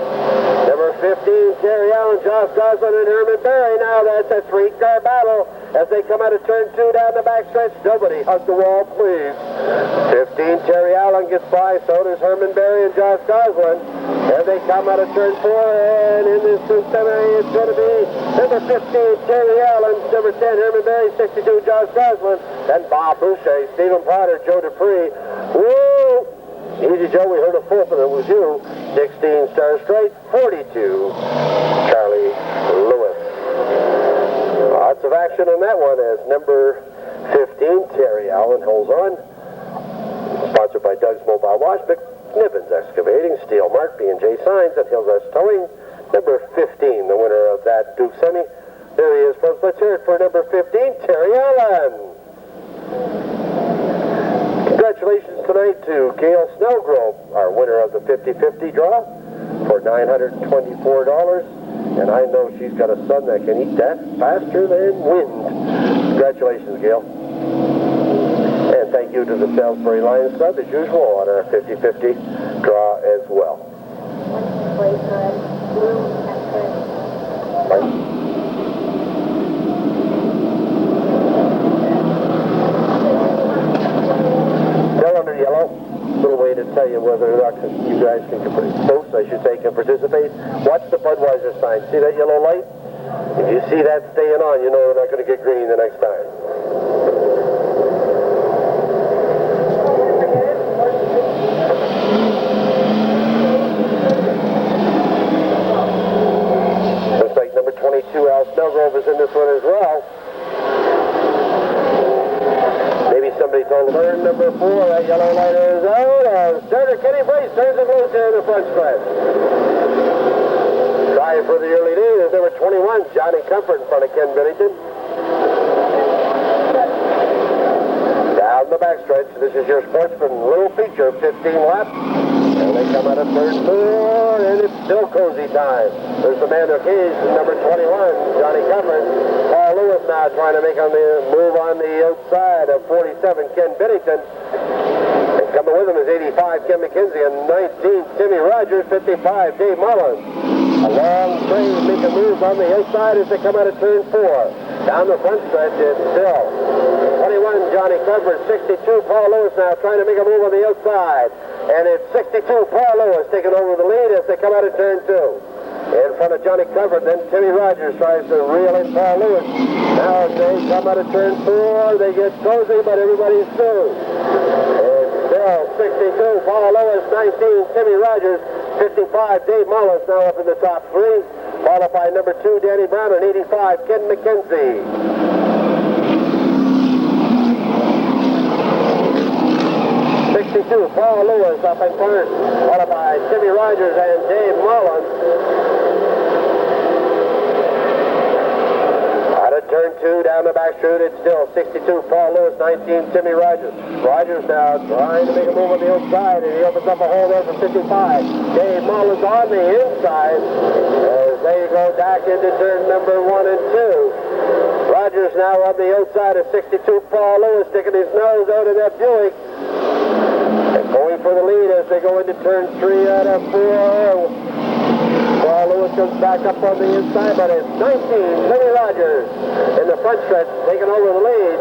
Number 15, Terry Allen, Josh Gosling, and Herman Berry. Now that's a 3-car battle as they come out of turn 2 down the backstretch. Nobody hug the wall, please. 15, Terry Allen gets by. So does Herman Berry and Josh Gosling. There they come out of turn 4, and in this semi, it's going to be number 15, Terry Allen, number 10, Herman Berry, 62, Josh Gosling, then Bob Boucher, Stephen Potter, Joe Dupree. Woo! Easy Joe, we heard a fourth, and it was you. 16 Star Straight, 42, Charlie Lewis. Lots of action on that one as number 15, Terry Allen, holds on. Sponsored by Doug's Mobile Wash, Nibbins Excavating, Steel Mark, B&J Signs, and Hillcrest Towing. Number 15, the winner of that Duke Semi. There he is, folks. Let's hear it for number 15, Terry Allen. Congratulations tonight to Gail Snellgrove, our winner of the 50-50 draw for $924. And I know she's got a son that can eat that faster than wind. Congratulations, Gail. And thank you to the Salisbury Lions Club, as usual, on our 50-50 draw as well. Still under yellow. Little way to tell you whether or not you guys can both, I should say, can participate. Watch the Budweiser sign. See that yellow light? If you see that staying on, you know we're not going to get green the next time. Looks like number 22, Al Snellgrove, is in this one as well. Maybe somebody told her number 4, that yellow light is out. Starter Kenny Brace turns it loose here in the front stretch. Trying for the early lead is number 21, Johnny Comfort, in front of Ken Bennington. Down the backstretch, this is your Sportsman little feature, 15 laps. And they come out of third 4, and it's still cozy time. There's the man of keys, number 21, Johnny Comfort. Paul Lewis now trying to make on the move on the outside of 47, Ken Bennington. And coming with him is 85, Ken McKenzie, and 19, Timmy Rogers, 55, Dave Mullins. A long train making moves on the outside as they come out of turn 4. Down the front stretch, it's still 21, Johnny Comfort, 62, Paul Lewis now trying to make a move on the outside. And it's 62, Paul Lewis taking over the lead as they come out of turn 2. In front of Johnny Comfort, then Timmy Rogers tries to reel in Paul Lewis. Now as they come out of turn 4, they get cozy, but everybody's through. It's still 62, Paul Lewis, 19, Timmy Rogers, 55, Dave Mullins now up in the top 3. Followed by number 2, Danny Brown, and 85, Ken McKenzie. 62, Paul Lewis up in first, followed by Timmy Rogers and Dave Mullins. Out of turn 2, down the back straight, it's still 62, Paul Lewis, 19, Timmy Rogers. Rogers now trying to make a move on the outside, and he opens up a hole there for 55. Dave Mullins on the inside as they go back into turn number 1 and 2. Rogers now on the outside of 62, Paul Lewis sticking his nose out of that Buick. And going for the lead as they go into turn 3 out of 4. Paul Lewis comes back up on the inside, but it's 19, Timmy Rogers in the front stretch taking over the lead.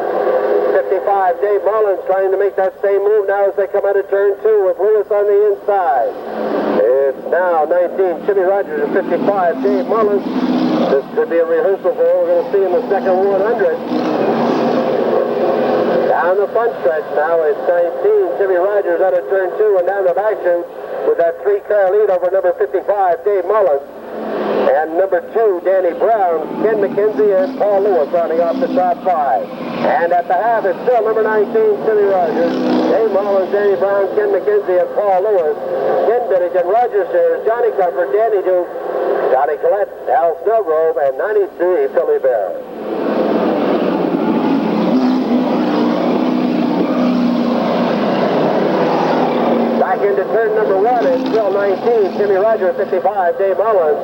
55, Dave Mullins trying to make that same move now as they come out of turn 2 with Lewis on the inside. It's now 19, Timmy Rogers, and 55, Dave Mullins. This could be a rehearsal for what we're going to see in the second 100. Down the front stretch now, it's 19, Timmy Rogers out of turn 2 and down the back chute with that 3-car lead over number 55, Dave Mullins. And number 2, Danny Brown, Ken McKenzie, and Paul Lewis rounding off the top 5. And at the half, it's still number 19, Timmy Rogers, Dave Mullins, Danny Brown, Ken McKenzie, and Paul Lewis. Ken Bennington, Roger Sears, Johnny Comfort, Danny Duke, Johnny Collette, Al Snellgrove, and 93, Philly Bear. Back into turn number 1, it's still 19, Timmy Rogers, 55, Dave Mullins.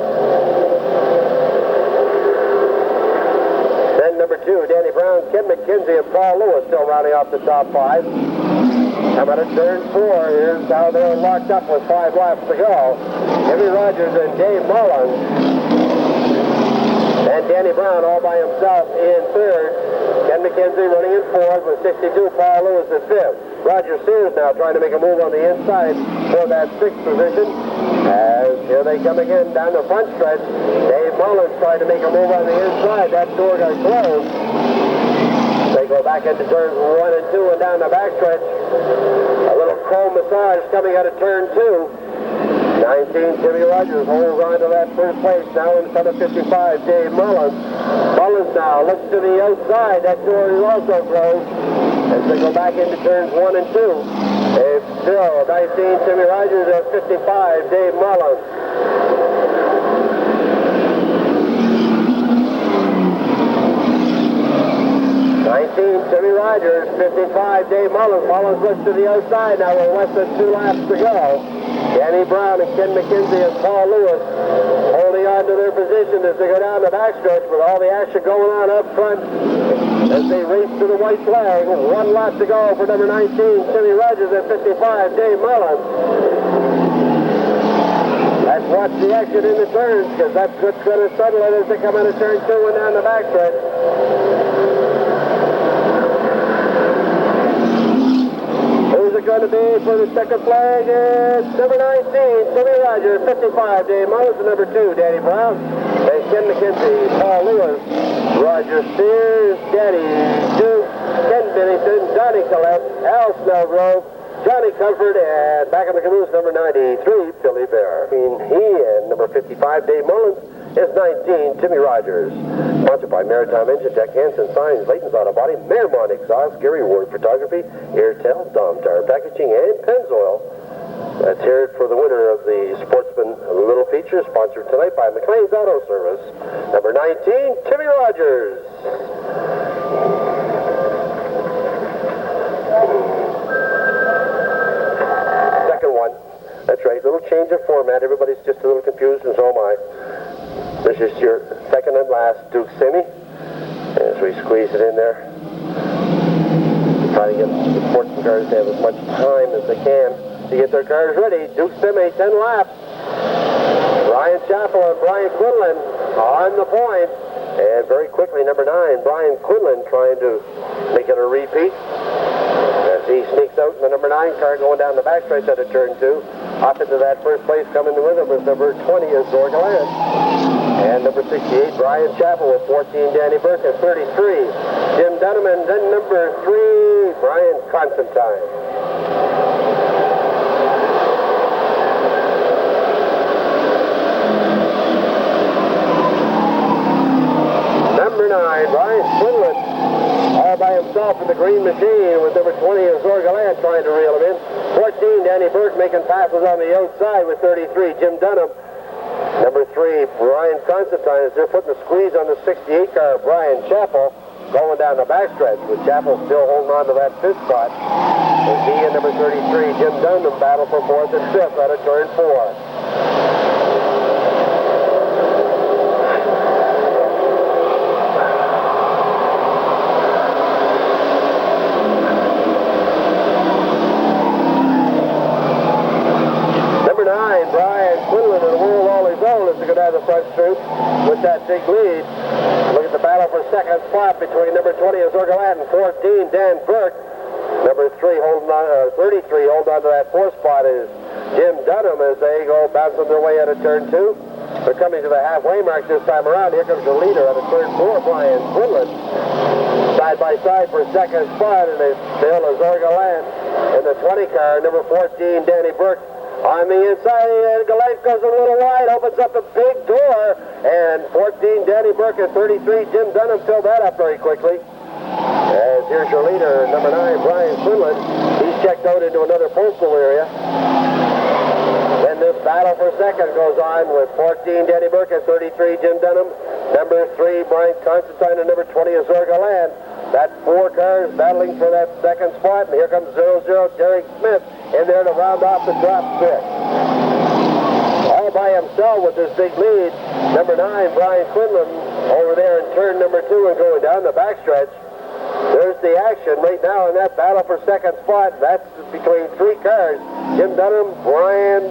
Then number 2, Danny Brown, Ken McKenzie, and Paul Lewis still rounding off the top 5. Come out of turn 4, here's how they're locked up with 5 laps to go. Timmy Rogers and Dave Mullins. And Danny Brown all by himself in 3rd. Ken McKenzie running in 4th with 62, Paul Lewis in 5th. Roger Sears now trying to make a move on the inside for that 6th position. As here they come again down the front stretch. Dave Mullins trying to make a move on the inside. That door got closed. They go back into turns 1 and 2 and down the back stretch. A little chrome massage coming out of turn 2. 19, Timmy Rogers holds on to that first place now in front of 55, Dave Mullins. Mullins now looks to the outside. That door is also closed. As they go back into turns 1 and 2. It's still 19, Timmy Rogers at 55, Dave Mullins. Timmy Rogers, 55, Dave Mullins. Mullins looks to the outside now with less than 2 laps to go. Danny Brown and Ken McKenzie and Paul Lewis holding on to their position as they go down the backstretch with all the action going on up front as they race to the white flag. 1 lap to go for number 19, Timmy Rogers at 55, Dave Mullins. Let's watch the action in the turns because that's what's going to settle it as they come out of turn 2 and down the backstretch. Going to be for the second flag is number 19, Timmy Rogers, 55, Dave Mullins, and number 2, Danny Brown, and Ken McKenzie, Paul Lewis, Roger Sears, Danny Duke, Ken Bennington, Johnny Collette, Al Snellgrove, Johnny Comfort, and back in the caboose, number 93, Philly Bear. He and number 55, Dave Mullins, is 19, Timmy Rogers. Sponsored by Maritime Engine Tech, Hanson Signs, Layton's Auto Body, Merrimont Exhaust, Gary Ward Photography, Airtel, Dom Tire Packaging, and Pennzoil. Let's hear it for the winner of the Sportsman Little Feature, sponsored tonight by McLean's Auto Service. Number 19, Timmy Rogers. Second one. That's right, little change of format. Everybody's just a little confused, and so am I. This is your second and last Duke Semi. As we squeeze it in there. Try to get the sportsman cars to have as much time as they can to get their cars ready. Duke Semi, 10 laps. Brian Chappell and Brian Quinlan on the point. And very quickly, number 9, Brian Quinlan trying to make it a repeat. As he sneaks out in the number 9 car going down the backstretch out of turn 2. Up into that first place coming with him was number 20 is Zorgaland. And number 68, Brian Chappell with 14, Danny Burke at 33. Jim Dunham, and then number 3, Brian Constantine. Number 9, Brian Quinlan, all by himself in the green machine with number 20 is Zorgaland trying to reel him in. 14, Danny Burke making passes on the outside with 33, Jim Dunham. Number 3, Brian Constantine, as they're putting the squeeze on the 68 car, Brian Chappell, going down the backstretch, with Chappell still holding on to that 5th spot. As he and number 33, Jim Dunham, battle for 4th and 5th out of turn 4. The front chute with that big lead. Look at the battle for second spot between number 20 is Zorgaland and 14 Dan Burke. Number 3 holding on, 33 holding on to that 4th spot is Jim Dunham as they go bouncing their way out of turn 2. They're coming to the halfway mark this time around. Here comes the leader on the turn 4, Brian Quinlan. Side by side for second spot, and they still is Galant in the 20 car, number 14, Danny Burke. On the inside, Galant goes a little wide, opens up a big door, and 14, Danny Burke, and 33, Jim Dunham filled that up very quickly. As here's your leader, number 9, Brian Quinlan. He's checked out into another postal area. Then this battle for second goes on with 14, Danny Burke, and 33, Jim Dunham. Number 3, Brian Constantine, and number 20 is Galant. That's 4 cars battling for that second spot, and here comes 00, Derek Smith in there to round off the top 6. All by himself with this big lead, number 9, Brian Quinlan, over there in turn number 2 and going down the backstretch. There's the action right now in that battle for second spot. That's between 3 cars. Jim Dunham, Brian,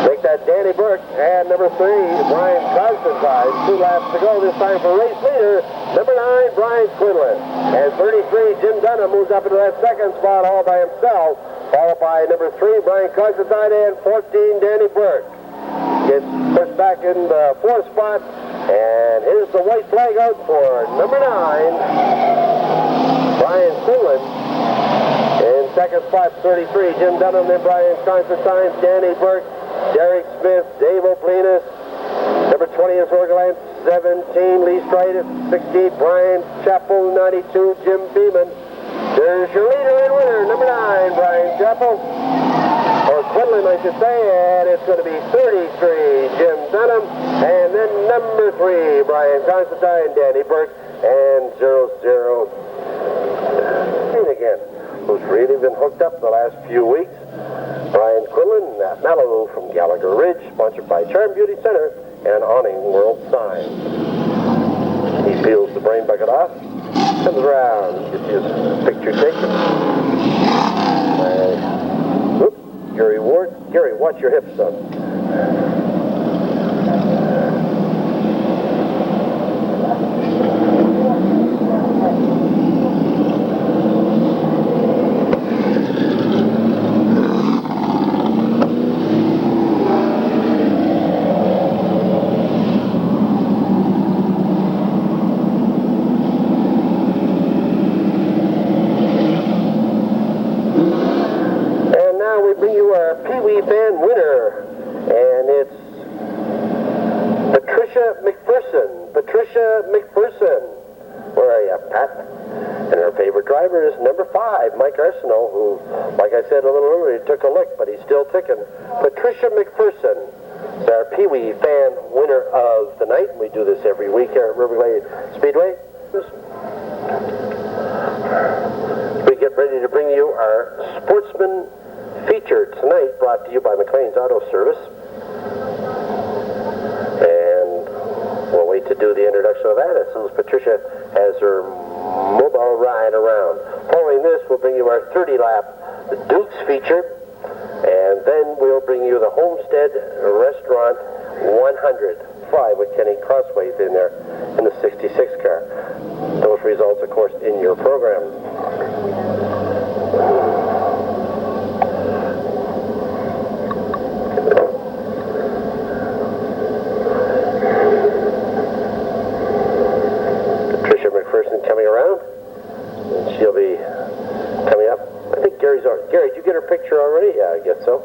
make that Danny Burke, and number 3, Brian Constantine. 2 laps to go this time for race leader, number 9, Brian Quinlan. And 33, Jim Dunham moves up into that second spot all by himself, followed by number 3, Brian Constantine, and 14, Danny Burke. Gets pushed back in the 4th spot, and here's the white flag out for number 9, Brian Quinlan. In second spot, 33, Jim Dunham, then Brian Constantine, Danny Burke, Derek Smith, Dave O'Plinas. Number 20 is Galant, 17, Lee Stride, 16, Brian Chappell, 92, Jim Beeman. There's your leader and winner, number 9, Brian Chappell. Or Quinlan, I should say, and it's going to be 33, Jim Dunham, and then number 3, Brian Constantine, Danny Burke, and 00. And again, who's really been hooked up the last few weeks. Brian Quinlan, Malibu from Gallagher Ridge, sponsored by Charm Beauty Center and Awning World Signs. He peels the brain bucket off, comes around, gets his picture taken. Gary Ward. Gary, watch your hips, son. Fan winner, and it's Patricia McPherson. Where are you, Pat? And her favorite driver is number 5, Mike Arsenault, who, like I said a little earlier, took a lick, but he's still ticking. Patricia McPherson is our Pee Wee fan winner of the night. We do this every week here at River Glade Speedway. We get ready to bring you our Sportsman feature tonight, brought to you by McLean's Auto Service. And we'll wait to do the introduction of that as soon as Patricia has her mobile ride around. Following this, we'll bring you our 30-lap Dukes feature, and then we'll bring you the Homestead Restaurant 105 with Kenny Crosswaith in there in the 66 car. Those results, of course, in your program. Coming around, and she'll be coming up. I think Gary's on. Gary, did you get her picture already? Yeah, I guess so.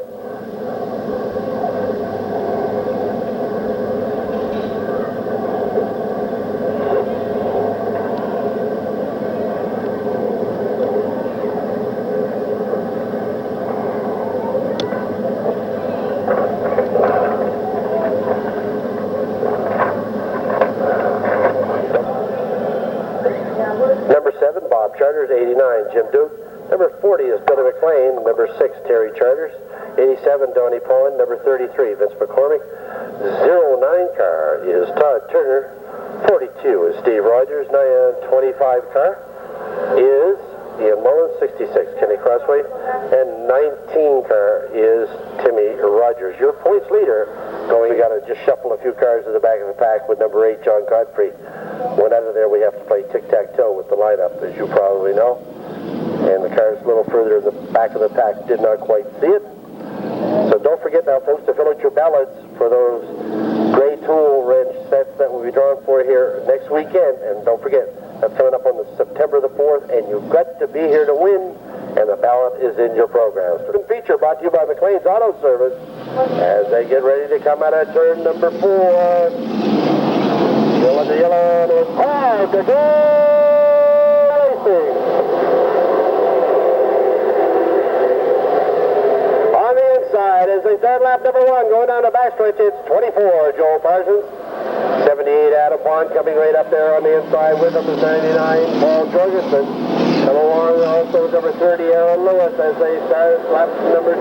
Charters, 89, Jim Duke. Number 40 is Billy McLean. Number 6, Terry Charters. 87, Donnie Pullen. Number 33, Vince McCormick. 09 car is Todd Turner. 42 is Steve Rogers. 25 car is Ian Mullins. 66, Kenny Crossway. And 19 car is Timmy Rogers. Your points leader going. We got to just shuffle a few cars to the back of the pack with number 8, John Godfrey. When out of there, we have to play tic-tac-toe with the lineup, as you probably know. And the cars a little further in the back of the pack did not quite see it. So don't forget now, folks, to fill out your ballots for those tool wrench sets that will be drawn for here next weekend. And don't forget, that's coming up on September the 4th, and you've got to be here to win, and the ballot is in your program. Student feature brought to you by McLean's Auto Service as they get ready to come out of turn number 4. Yellow to yellow, and it's hard to go racing. On the inside, as they start lap number 1, going down the backstretch, it's 24, Joel Parsons. 78, Adam Pond coming right up there on the inside with him is 99, Paul Jorgensen. Come along also with number 30, Aaron Lewis, as they start lap number 2.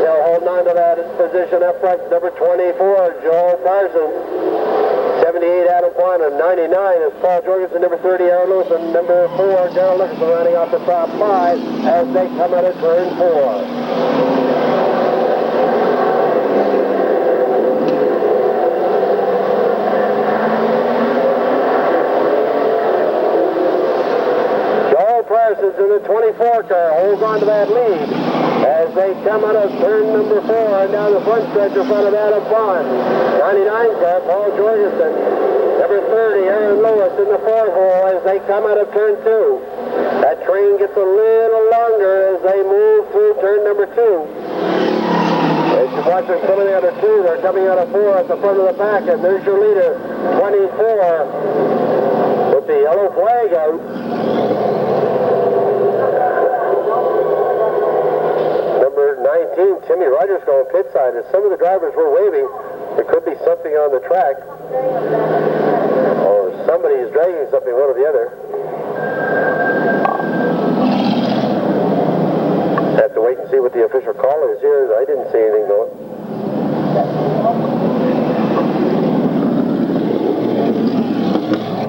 They'll hold on to that position up front, number 24, Joel Parsons. 78, Adam Pond, and 99 is Paul Jorgensen, number 30, Aaron Lewis, and number 4, Darrell Nicholson, running off the top 5 as they come out of turn 4. Parsons in the 24 car holds on to that lead as they come out of turn number 4 and down the front stretch in front of Adam Pond. 99 car, Paul Jorgensen. Number 30, Aaron Lewis in the 4th hole as they come out of turn 2. That train gets a little longer as they move through turn number 2. As you watch them coming out of 2, they're coming out of 4 at the front of the pack, and there's your leader, 24, with the yellow flag out. Number 19, Timmy Rogers going pit side. As some of the drivers were waving, there could be something on the track. Or somebody is dragging something, one or the other. Have to wait and see what the official call is here. I didn't see anything going.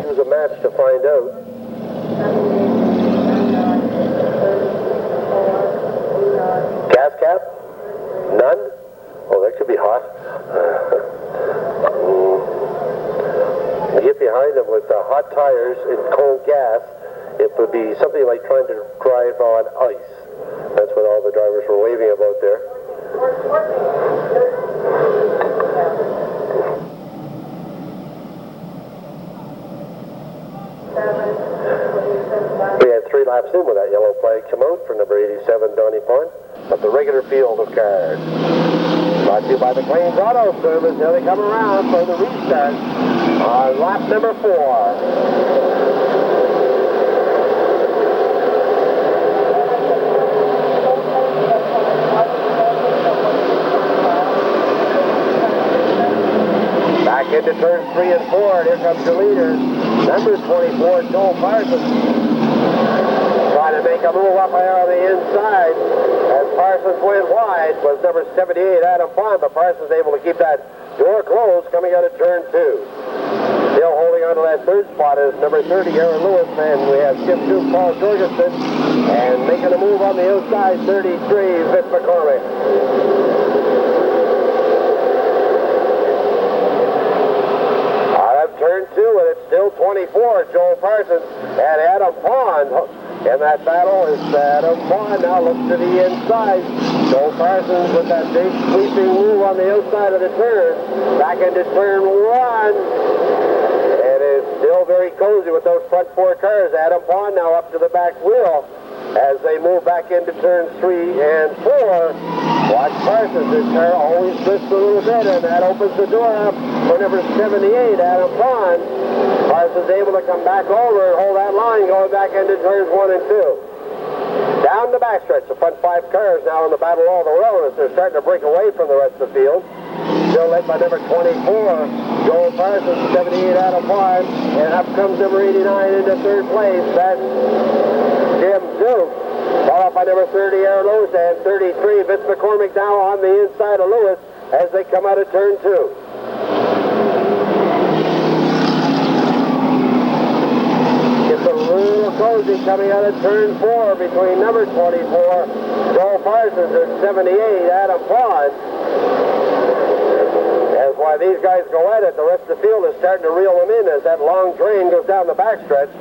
Use a match to find out. Gas cap? None? Oh, that could be hot. You get behind them with hot tires and cold gas, it would be something like trying to drive on ice. That's what all the drivers were waving about there. We had 3 laps in with that yellow flag come out for number 87, Donnie Pond, of the regular field of cars. Brought to you by McLean's Auto Service. Here they come around for the restart on lap number 4. Back into turns 3 and 4, and here comes your leader, number 24, Joel Parsons. Trying to make a move up there on the inside as Parsons went wide was number 78, Adam Pond, but Parsons able to keep that door closed coming out of turn 2. Still holding on to that 3rd spot is number 30, Aaron Lewis, and we have skip 2, Paul Jorgensen, and making a move on the outside, 33, Vince McCormick. Turn 2, and it's still 24, Joel Parsons and Adam Pond. In that battle is Adam Pond now looks to the inside. Joel Parsons with that big sweeping move on the outside of the turn. Back into turn 1. And it's still very cozy with those front 4 cars. Adam Pond now up to the back wheel as they move back into turns 3 and 4. Watch Parsons, his car always twists a little bit, and that opens the door up for number 78, Adam Pond. Parsons able to come back over and hold that line going back into turns 1 and 2. Down the backstretch, the front 5 cars now in the battle all the road as they're starting to break away from the rest of the field. Still led by number 24, Joel Parsons, 78, Adam Pond, and up comes number 89 into 3rd place. That's Jim Duke. Followed by number 30, Aaron Lewis, and 33, Vince McCormick now on the inside of Lewis as they come out of turn 2. It's a little cozy coming out of turn 4 between number 24, Joel Parsons, and 78, Adam Pond. As while these guys go at it, the rest of the field is starting to reel them in as that long train goes down the backstretch.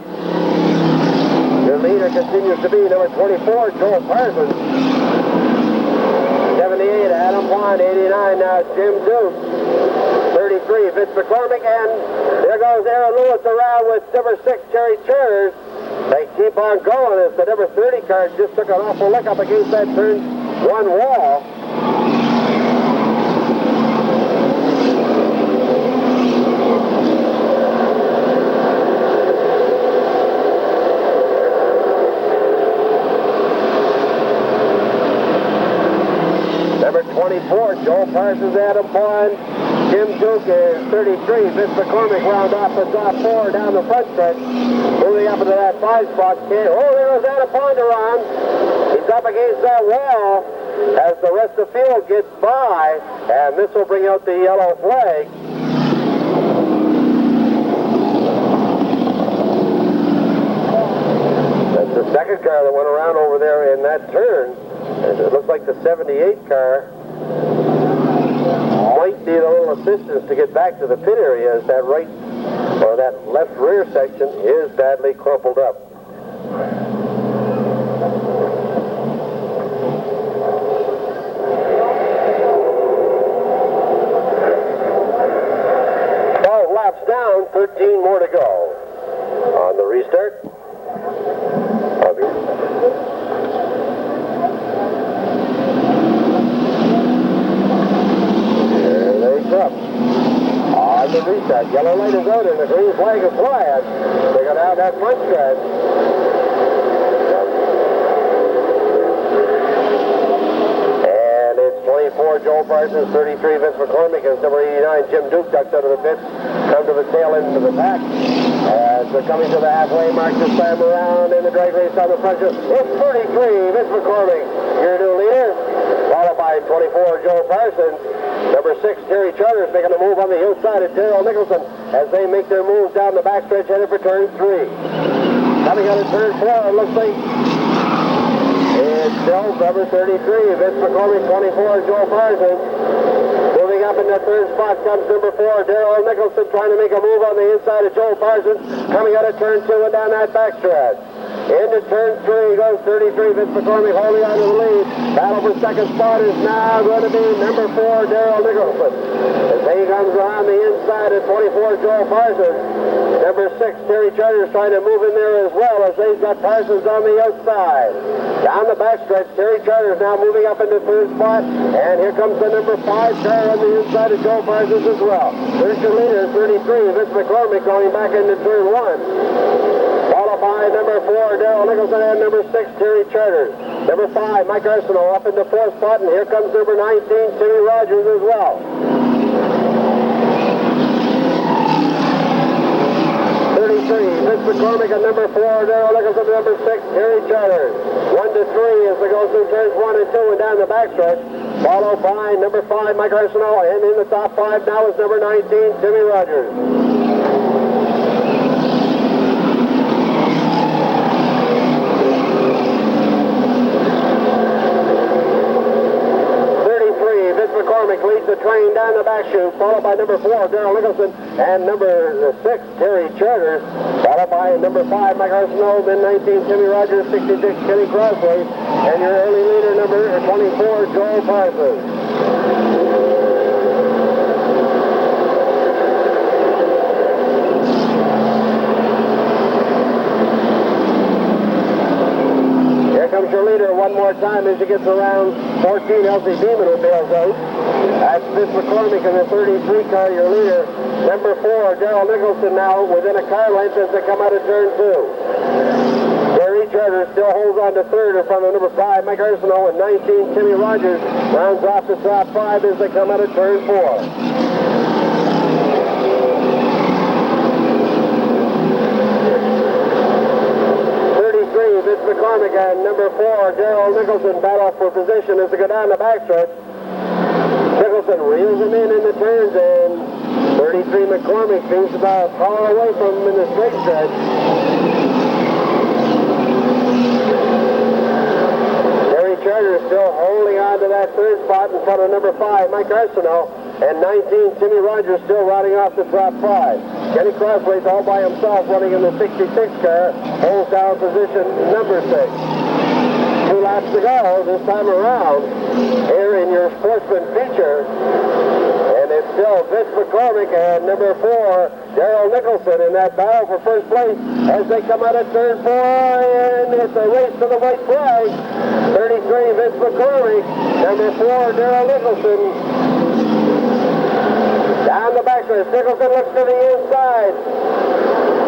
Your leader continues to be number 24, Joel Parsons. 78, Adam Antoine, 89 now, Jim Duke. 33, Vince McCormick, and there goes Aaron Lewis around with number 6, Terry Charters. They keep on going as the number 30 car just took an awful lick up against that turn 1 wall. Number 24, Joel Parsons, Adam Pond. Jim Duke is 33. Vince McCormick round off the top 4 down the front stretch. Moving up into that 5 spot. Oh, there goes Adam Pond around. He's up against that wall as the rest of the field gets by. And this will bring out the yellow flag. That's the second car that went around over there in that turn. And it looks like the 78 car might need a little assistance to get back to the pit area as that right or that left rear section is badly crumpled up. Laps down, 13 more to go. On the restart. Up. On the restart, yellow light is out and the green flag is flying. They go down that front stretch. And it's 24, Joel Parsons, 33, Vince McCormick, and number 89, Jim Duke ducks out of the pits, come to the tail end of the pack. As they're coming to the halfway mark this time around in the drag race on the front stretch. It's 33, Vince McCormick, your new leader, followed by 24, Joel Parsons. Number 6, Terry Charters making a move on the hillside of Darrell Nicholson as they make their moves down the backstretch headed for turn 3. Coming out of turn 4, it looks like it's still number 33, Vince McCormick, 24, Joel Parsons. Moving up in that third spot comes number 4, Darrell Nicholson trying to make a move on the inside of Joel Parsons. Coming out of turn 2 and down that backstretch. Into turn 3 goes 33, Vince McCormick holding on to the lead. Battle for second spot is now going to be number 4, Darrell Nicholson. As he comes around the inside at 24, Joel Parsons. Number 6, Terry Charters trying to move in there as well as they've got Parsons on the outside. Down the backstretch, Terry Charters now moving up into third spot. And here comes the number 5 car on the inside of Joel Parsons as well. There's your leader, 33, Vince McCormick going back into turn 1. Followed by number 4, Darrell Nicholson, and number 6, Terry Charters. Number 5, Mike Arsenault up in the 4th spot, and here comes number 19, Timmy Rogers as well. 33, Vince McCormick, and number 4, Darrell Nicholson, and number 6, Terry Charters. 1 to 3 as they go through turns 1 and 2 and down the backstretch. Followed by number 5, Mike Arsenault, and in the top 5 now is number 19, Timmy Rogers. 33, Vince McCormick leads the train down the back chute, followed by number 4, Darrell Nicholson, and number 6, Terry Charters, followed by number 5, Mike Arsenault, then 19, Timmy Rogers, 66, Kenny Crossley, and your early leader, number 24, Joel Parsons. Comes your leader one more time as he gets around 14, Elsie Beeman who bails out. That's Vince McCormick in the 33 car, your leader. Number 4, Darrell Nicholson now within a car length as they come out of turn 2. Terry Charters still holds on to third in front of number 5, Mike Arsenault, and 19, Timmy Rogers rounds off the top 5 as they come out of turn 4. Vince McCormick and number 4, Darrell Nicholson battle for position as they go down the backstretch. Nicholson reels him in the turns, and 33 McCormick seems about far away from him in the straight stretch. Terry Charters still holding on to that third spot in front of number 5, Mike Arsenault, and 19, Timmy Rogers still riding off the top 5. Kenny Crossley's all by himself running in the 66 car, holds down position number 6. 2 2 laps to go this time around here in your sportsman feature. And it's still Vince McCormick and number 4, Daryl Nicholson in that battle for first place as they come out of turn 4, and it's a race to the white flag. 33, Vince McCormick, number 4, Daryl Nicholson. Down the backstretch, Nicholson looks to the inside.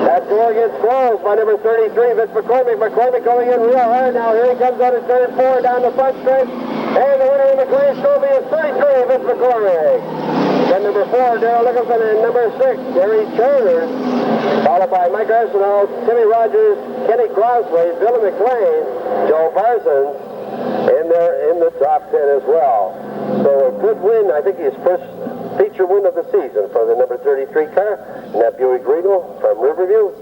That door gets closed by number 33, Vince McCormick. McCormick going in real hard now. Here he comes out of turn 4 down the front stretch. And the winner of the Grand Trophy is 33, Vince McCormick. Then number 4, Daryl Nicholson, and number 6, Gary Charter. Followed by Mike Arsenault, Timmy Rogers, Kenny Crossley, Billy McLean, Joe Parsons in the top 10 as well. So a good win. I think his first feature win of the season for the number 33 car in that Buick Regal from Riverview.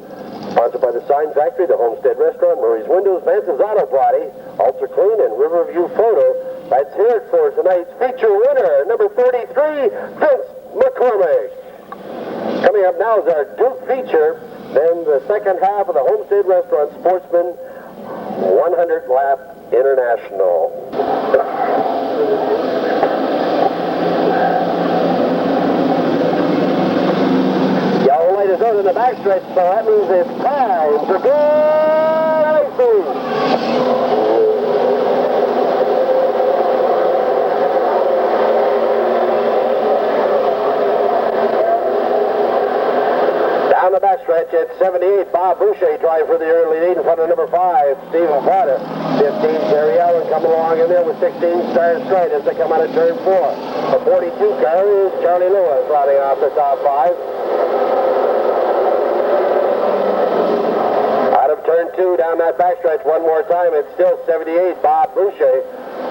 Sponsored by the Sign Factory, the Homestead Restaurant, Murray's Windows, Vance's Auto Body, Ultra Clean, and Riverview Photo. Let's hear it for tonight's feature winner, number 33, Vince McCormick. Coming up now is our Duke feature, then the second half of the Homestead Restaurant Sportsman 100 Lap International. Yellow light is out in the backstretch, so that means it's time to go racing. Down the backstretch at 78, Bob Boucher trying for the early lead in front of number 5, Stephen Potter. 15, Terry Allen coming along in there with 16, Star Straight as they come out of turn 4. The 42 car is Charlie Lewis riding off the top 5. Out of turn 2 down that backstretch one more time, it's still 78, Bob Boucher.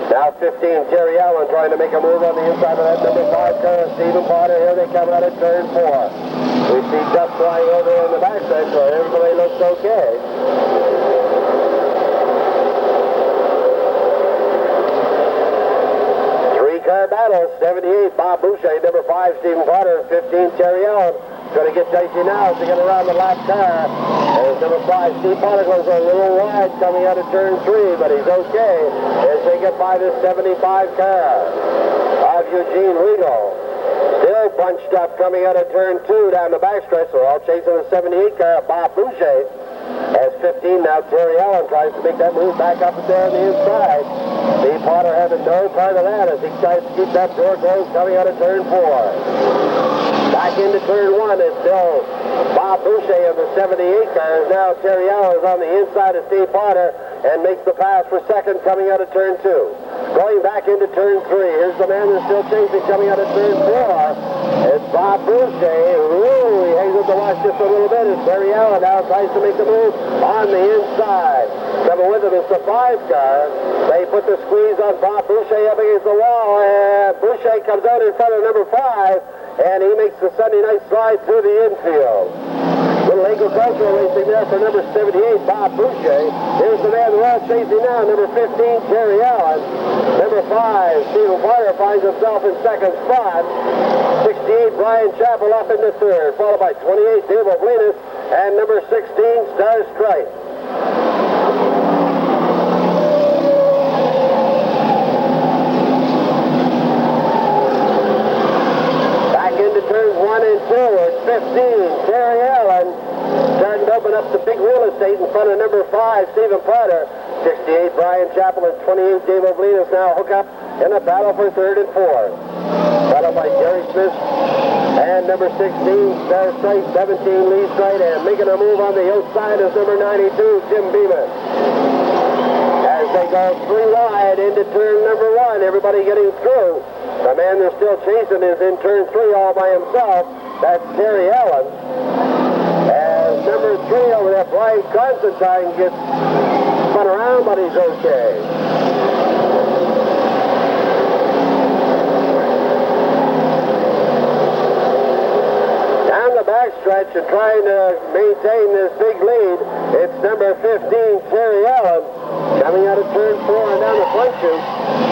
Now 15, Terry Allen trying to make a move on the inside of that number 5 car, Stephen Potter. Here they come out of turn 4. We see dust flying over in the backstretch, so everybody looks okay. 3-car battle, 78, Bob Boucher, number 5, Stephen Potter, 15, Terry Allen. Going to get dicey now as they get around the last car. As number 5, Steve Potter goes a little wide coming out of turn 3, but he's okay as they get by this 75 car of Eugene Regal. Still bunched up coming out of turn 2 down the backstretch. They're all chasing the 78 car, Bob Boucher. As 15 now, Terry Allen tries to make that move back up and there on the inside. Steve Potter having no part of that as he tries to keep that door closed coming out of turn 4. Back into turn 1 is still Bob Boucher of the 78 car. Now Terry Allen is on the inside of Steve Potter and makes the pass for second coming out of turn 2. Going back into turn 3. Here's the man that's still chasing coming out of turn 4. It's Bob Boucher. Ooh, he hangs with the watch just a little bit as Terry Allen now tries to make the move on the inside. Coming with him is the 5 car. They put the squeeze on Bob Boucher up against the wall, and Boucher comes out in front of number 5, and he makes the Sunday night slide through the infield. Little agricultural racing there for number 78, Bob Boucher. Here's the man they're all chasing now, number 15, Terry Allen. Number 5, Stephen Potter finds himself in second spot. 68, Brian Chappell up in the third, followed by 28, Dave Oblinus, and number 16, Star Stripe. Turns 1 and 2, it's 15, Terry Allen starting to open up the big real estate in front of number 5, Stephen Potter. 68, Brian Chappell, and 28, Dave Oblinus now hook up in a battle for 3rd and 4th. Battle by Jerry Smith and number 16, Star Straight, 17, Lee Straight, and making a move on the outside is number 92, Jim Beeman. As they go 3 wide into turn number 1, everybody getting through. The man they're still chasing is in turn 3 all by himself. That's Terry Allen. As number 3 over there, Brian Constantine gets spun around, but he's okay. Down the backstretch and trying to maintain this big lead, it's number 15, Terry Allen. Coming out of turn 4 and down the front chute.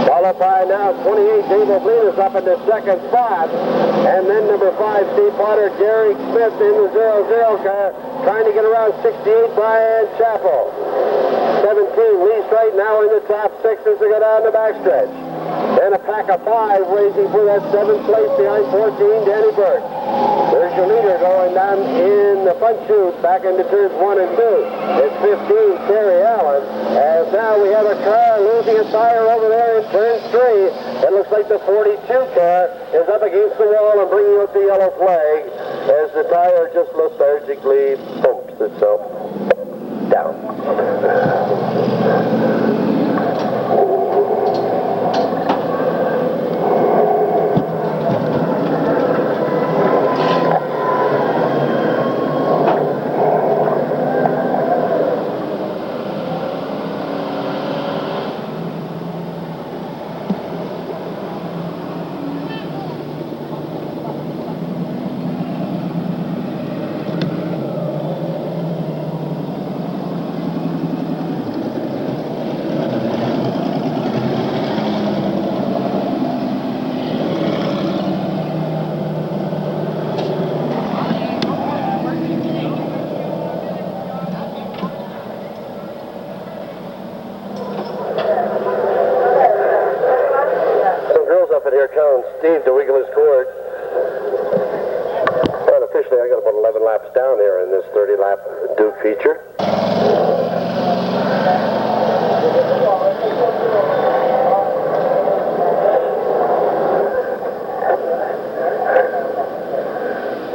Followed by now 28, Dave Oblinus up in the second spot. And then number 5, Steve Potter, Derek Smith in the 0-0 car, trying to get around 68, Brian Chappell. 17, Lee Straight now in the top 6 as they go down the backstretch. Then a pack of 5 racing for that 7th place behind 14, Danny Burke. There's your leader going down in the front chute back into turns 1 and 2. It's 15, Terry Allen. As now we have a car losing a tire over there in turn 3. It looks like the 42 car is up against the wall and bringing out the yellow flag as the tire just lethargically pumps itself down. Steve to wiggle his cord. Well, officially, I got about 11 laps down here in this 30-lap Duke feature.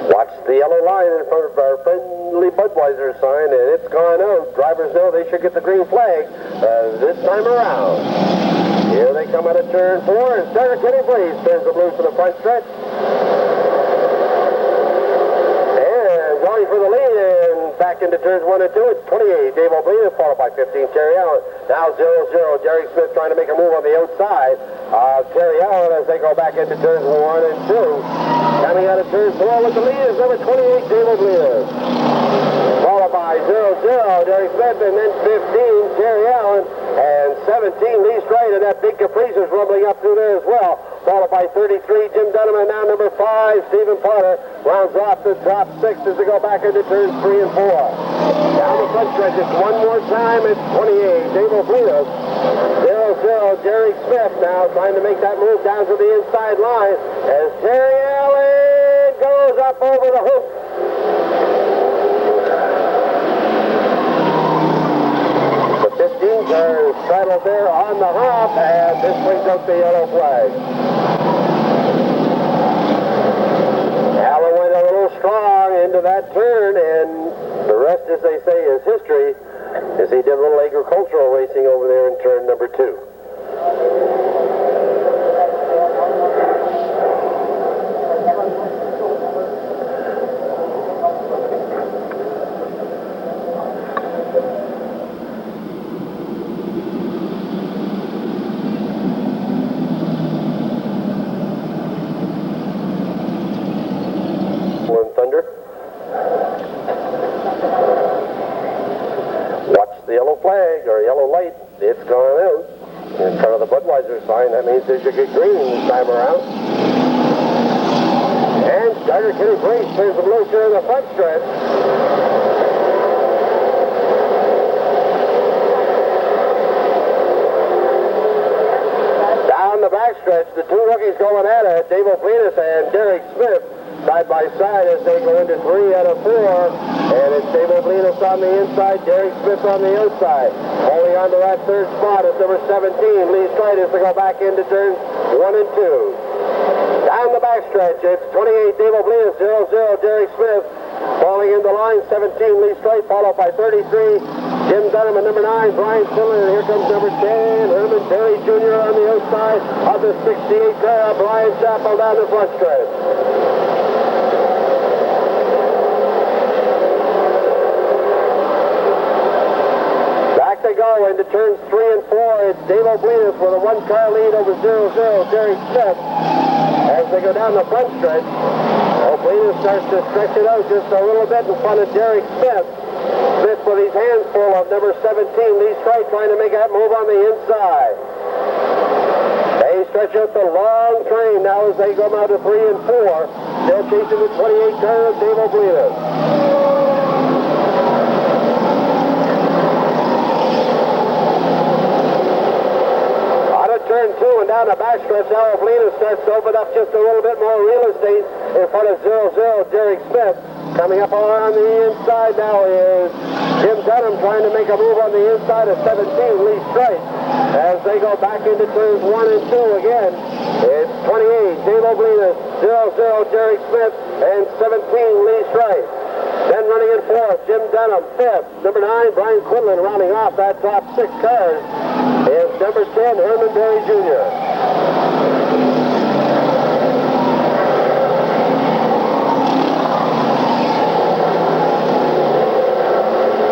Watch the yellow line in front of our friendly Budweiser sign, and it's gone out. Drivers know they should get the green flag this time around. Here they come out of turn 4, and Starter Kenny Blaze turns them loose in the front stretch. And going for the lead, and back into turns 1 and 2, it's 28, Dave Oblinus, followed by 15, Terry Allen. Now 0-0, Derek Smith trying to make a move on the outside. Terry Allen as they go back into turns 1 and 2. Coming out of turn 4 with the lead is number 28, Dave Oblinus. Followed by 0-0, Derek Smith, and then 15, Terry Allen. And 17, Lee Straight, and that big Caprice is rumbling up through there as well. Followed by 33, Jim Dunham, and now number 5, Stephen Potter, rounds off the top 6 as they go back into turns 3 and 4. Down the front stretch, it's one more time, it's 28, Dave Oblinus. 0-0, Derek Smith now trying to make that move down to the inside line as Terry Allen goes up over the hoop. They're settled there on the hump, and this brings up the yellow flag. Allen went a little strong into that turn, and the rest, as they say, is history, as he did a little agricultural racing over there in turn number 2. Thunder. Watch the yellow flag or yellow light. It's gone out in front of the Budweiser sign. That means there's your good green this time around. And Starter Kenny Brace turns them loose here in the front stretch. Down the backstretch, the two rookies going at it, Dave Oblinus and Derek Smith. Side by side as they go into 3 out of 4. And it's Dave Oblinus on the inside, Derek Smith on the outside. Holding on to that third spot is number 17, Lee Straight, as they go back into turns 1 and 2. Down the backstretch, it's 28, Dave Oblinus, 0-0, Derek Smith. Falling into line, 17, Lee Straight, followed by 33, Jim Dunham, and number 9, Brian Tiller. And here comes number 10, Herman Terry Jr. on the outside of the 68 car, Brian Chappell down the front stretch. They go into turns 3 and 4. It's Dave Oblinus with a one-car lead over 0-0, Derek Smith. As they go down the front stretch, Oblinus starts to stretch it out just a little bit in front of Derek Smith. Smith with his hands full of number 17, Lee Straight, trying to make that move on the inside. stretch out the long train now as they go out to 3 and 4. Still chasing the 28 car of Dave Oblinas. Turn 2 and down the backstretch. Now Oblinas starts to open up just a little bit more real estate in front of 0-0 Derek Smith. Coming up on the inside now is Jim Dunham trying to make a move on the inside of 17 Lee Strike. As they go back into turns 1 and 2 again, it's 28 Dave Oblinas, 0-0 Derek Smith, and 17 Lee Strike. Then running in fourth, Jim Dunham. Fifth, number 9, Brian Quinlan rounding off that top 6 cars is number 10, Herman Berry Jr.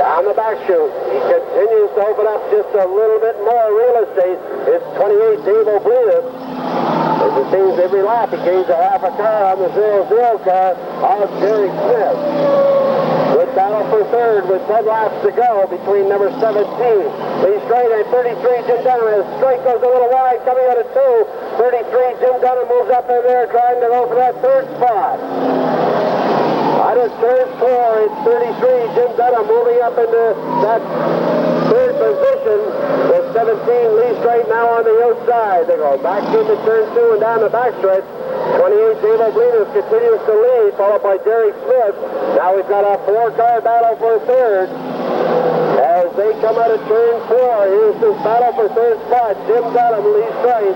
Down the back chute, he continues to open up just a little bit more real estate. It's 28 Dave Oblinas. As it seems every lap he gains a half a car on the 0-0 car of Derek Smith. Good battle for third with 10 laps to go between number 17, Lee Straight, and 33, Jim Dunham. As Straight goes a little wide coming out of 2, 33, Jim Dunham moves up in there trying to go for that third spot. Out of turn 4, it's 33, Jim Dunham moving up into that third position with 17, Lee Straight now on the outside. They go back into turn 2 and down the backstretch. 28, Dave Oblinas continues to lead, followed by Derek Smith. Now we've got a 4-car battle for third. As they come out of turn 4, here's this battle for third spot. Jim Dunham, Lee Straight.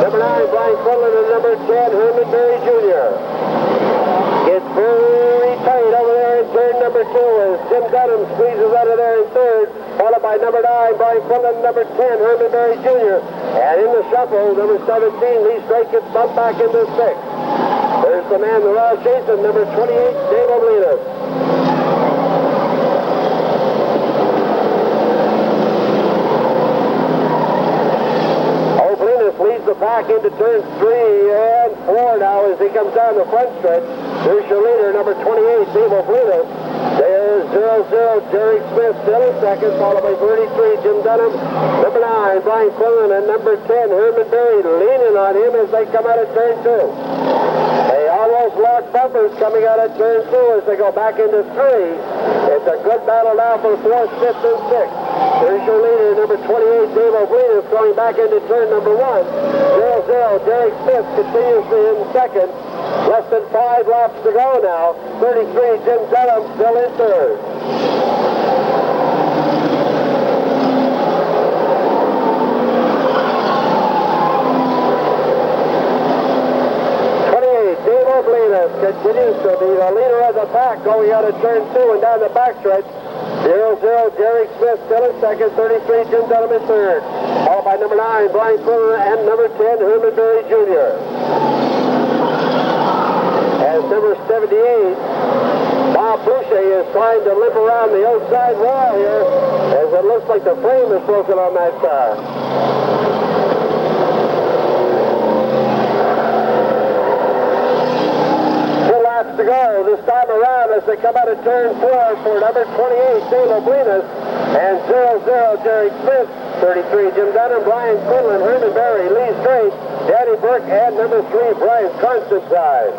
Number 9, Brian Quinlan, and number 10, Herman Berry Jr. It's very tight over there in turn number 2 as Jim Dunham squeezes out of there in third, followed by number 9, Brian Quinlan, number 10, Herman Berry Jr. And in the shuffle, number 17, Lee Straight gets bumped back into 6th. There's the man they're all chasing, number 28, Dave Oblinas. Oblinas leads the pack into turns 3 and 4 now as he comes down the front stretch. There's your leader, number 28, Dave Oblinas. There's 0-0, Derek Smith still in second, followed by 33, Jim Dunham. Number 9, Brian Quinlan, and number 10, Herman Berry, leaning on him as they come out of turn 2. They almost lost bumpers coming out of turn 2 as they go back into 3. It's a good battle now for 4th, 5th, and 6th. There's your leader, number 28, Dave Oblinas, going back into turn number 1. 0-0, Derek Smith continues in second. Less than 5 laps to go now. 33, Jim Dunham still in third. Dave Oblinas continues to be the leader of the pack going out of turn 2 and down the backstretch. 0-0, Derek Smith still in second. 33, Jim Dunham in third. Followed by number 9, Brian Quinlan, and number 10, Herman Berry Jr. As number 78, Bob Boucher is trying to limp around the outside wall here as it looks like the frame is broken on that car. To go this time around as they come out of turn 4 for number 28, Dave Oblinas, and 0-0, Derek Smith, 33, Jim Dunham, Brian Quinlan, Herman Berry, Lee Straight, Danny Burke, and number 3, Brian Constantine.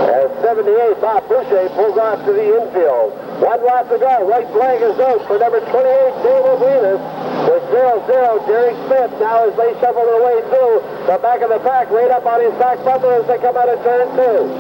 As 78, Bob Boucher pulls off to the infield. 1 lap to go. Right flag is out for number 28, Dave Oblinas. With 0-0, Derek Smith now as they shuffle their way through the back of the pack, right up on his back bumper as they come out of turn 2.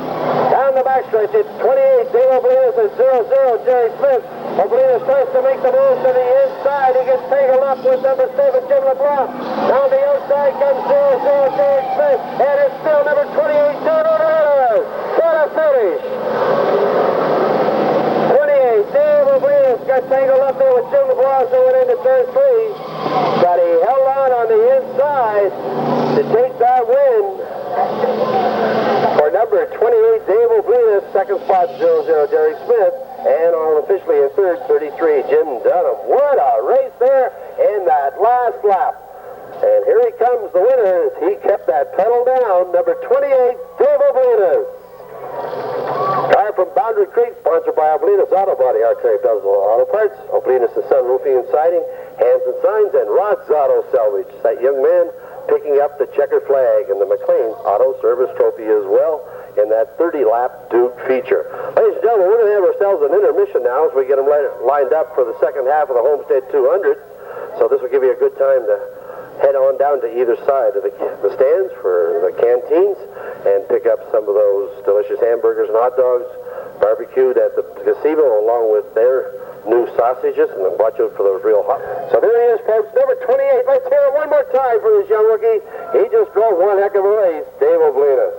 Down the backstretch, it's 28, Dave Oblinas, and 0-0, Derek Smith. Oblinas tries to make the move to the inside. He gets tangled up with number 7, Jim LeBlanc. Down the outside comes 0-0, Derek Smith, and it's still number 28, Dave Oblinas. What a finish! 28, Dave Oblinas got tangled up there with Jim LeBlanc who went into turn 3. But he held on the inside to take that win. For number 28, Dave Oblinas, second spot, 0-0, Derek Smith, and officially in third, 33, Jim Dunham. What a race there in that last lap. And here he comes, the winner, as he kept that pedal down, number 28, Dave Oblinas. Car from from Boundary Creek, sponsored by Oblinus Auto Body, Archery Bells Auto Parts, Oblinus and Son Roofing and Siding, Hands and Signs, and Rod's Auto Salvage. That young man picking up the checkered flag and the McLean Auto Service Trophy as well in that 30-lap Duke feature. Ladies and gentlemen, we're going to have ourselves an intermission now as we get them lined up for the second half of the Homestead 200. So this will give you a good time to head on down to either side of the stands for the canteens and pick up some of those delicious hamburgers and hot dogs barbecued at the gazebo along with their new sausages, and then watch out for those real hot. So there he is, folks, number 28. Let's hear it one more time for this young rookie. He just drove one heck of a race, Dave Oblinus.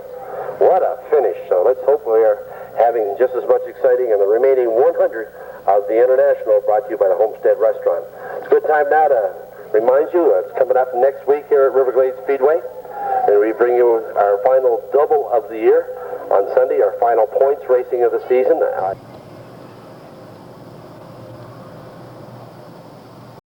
What a finish. So let's hope we are having just as much exciting in the remaining 100 of the International, brought to you by the Homestead Restaurant. It's a good time now to remind you, it's coming up next week here at Riverglade Speedway, and we bring you our final double of the year on Sunday, our final points racing of the season.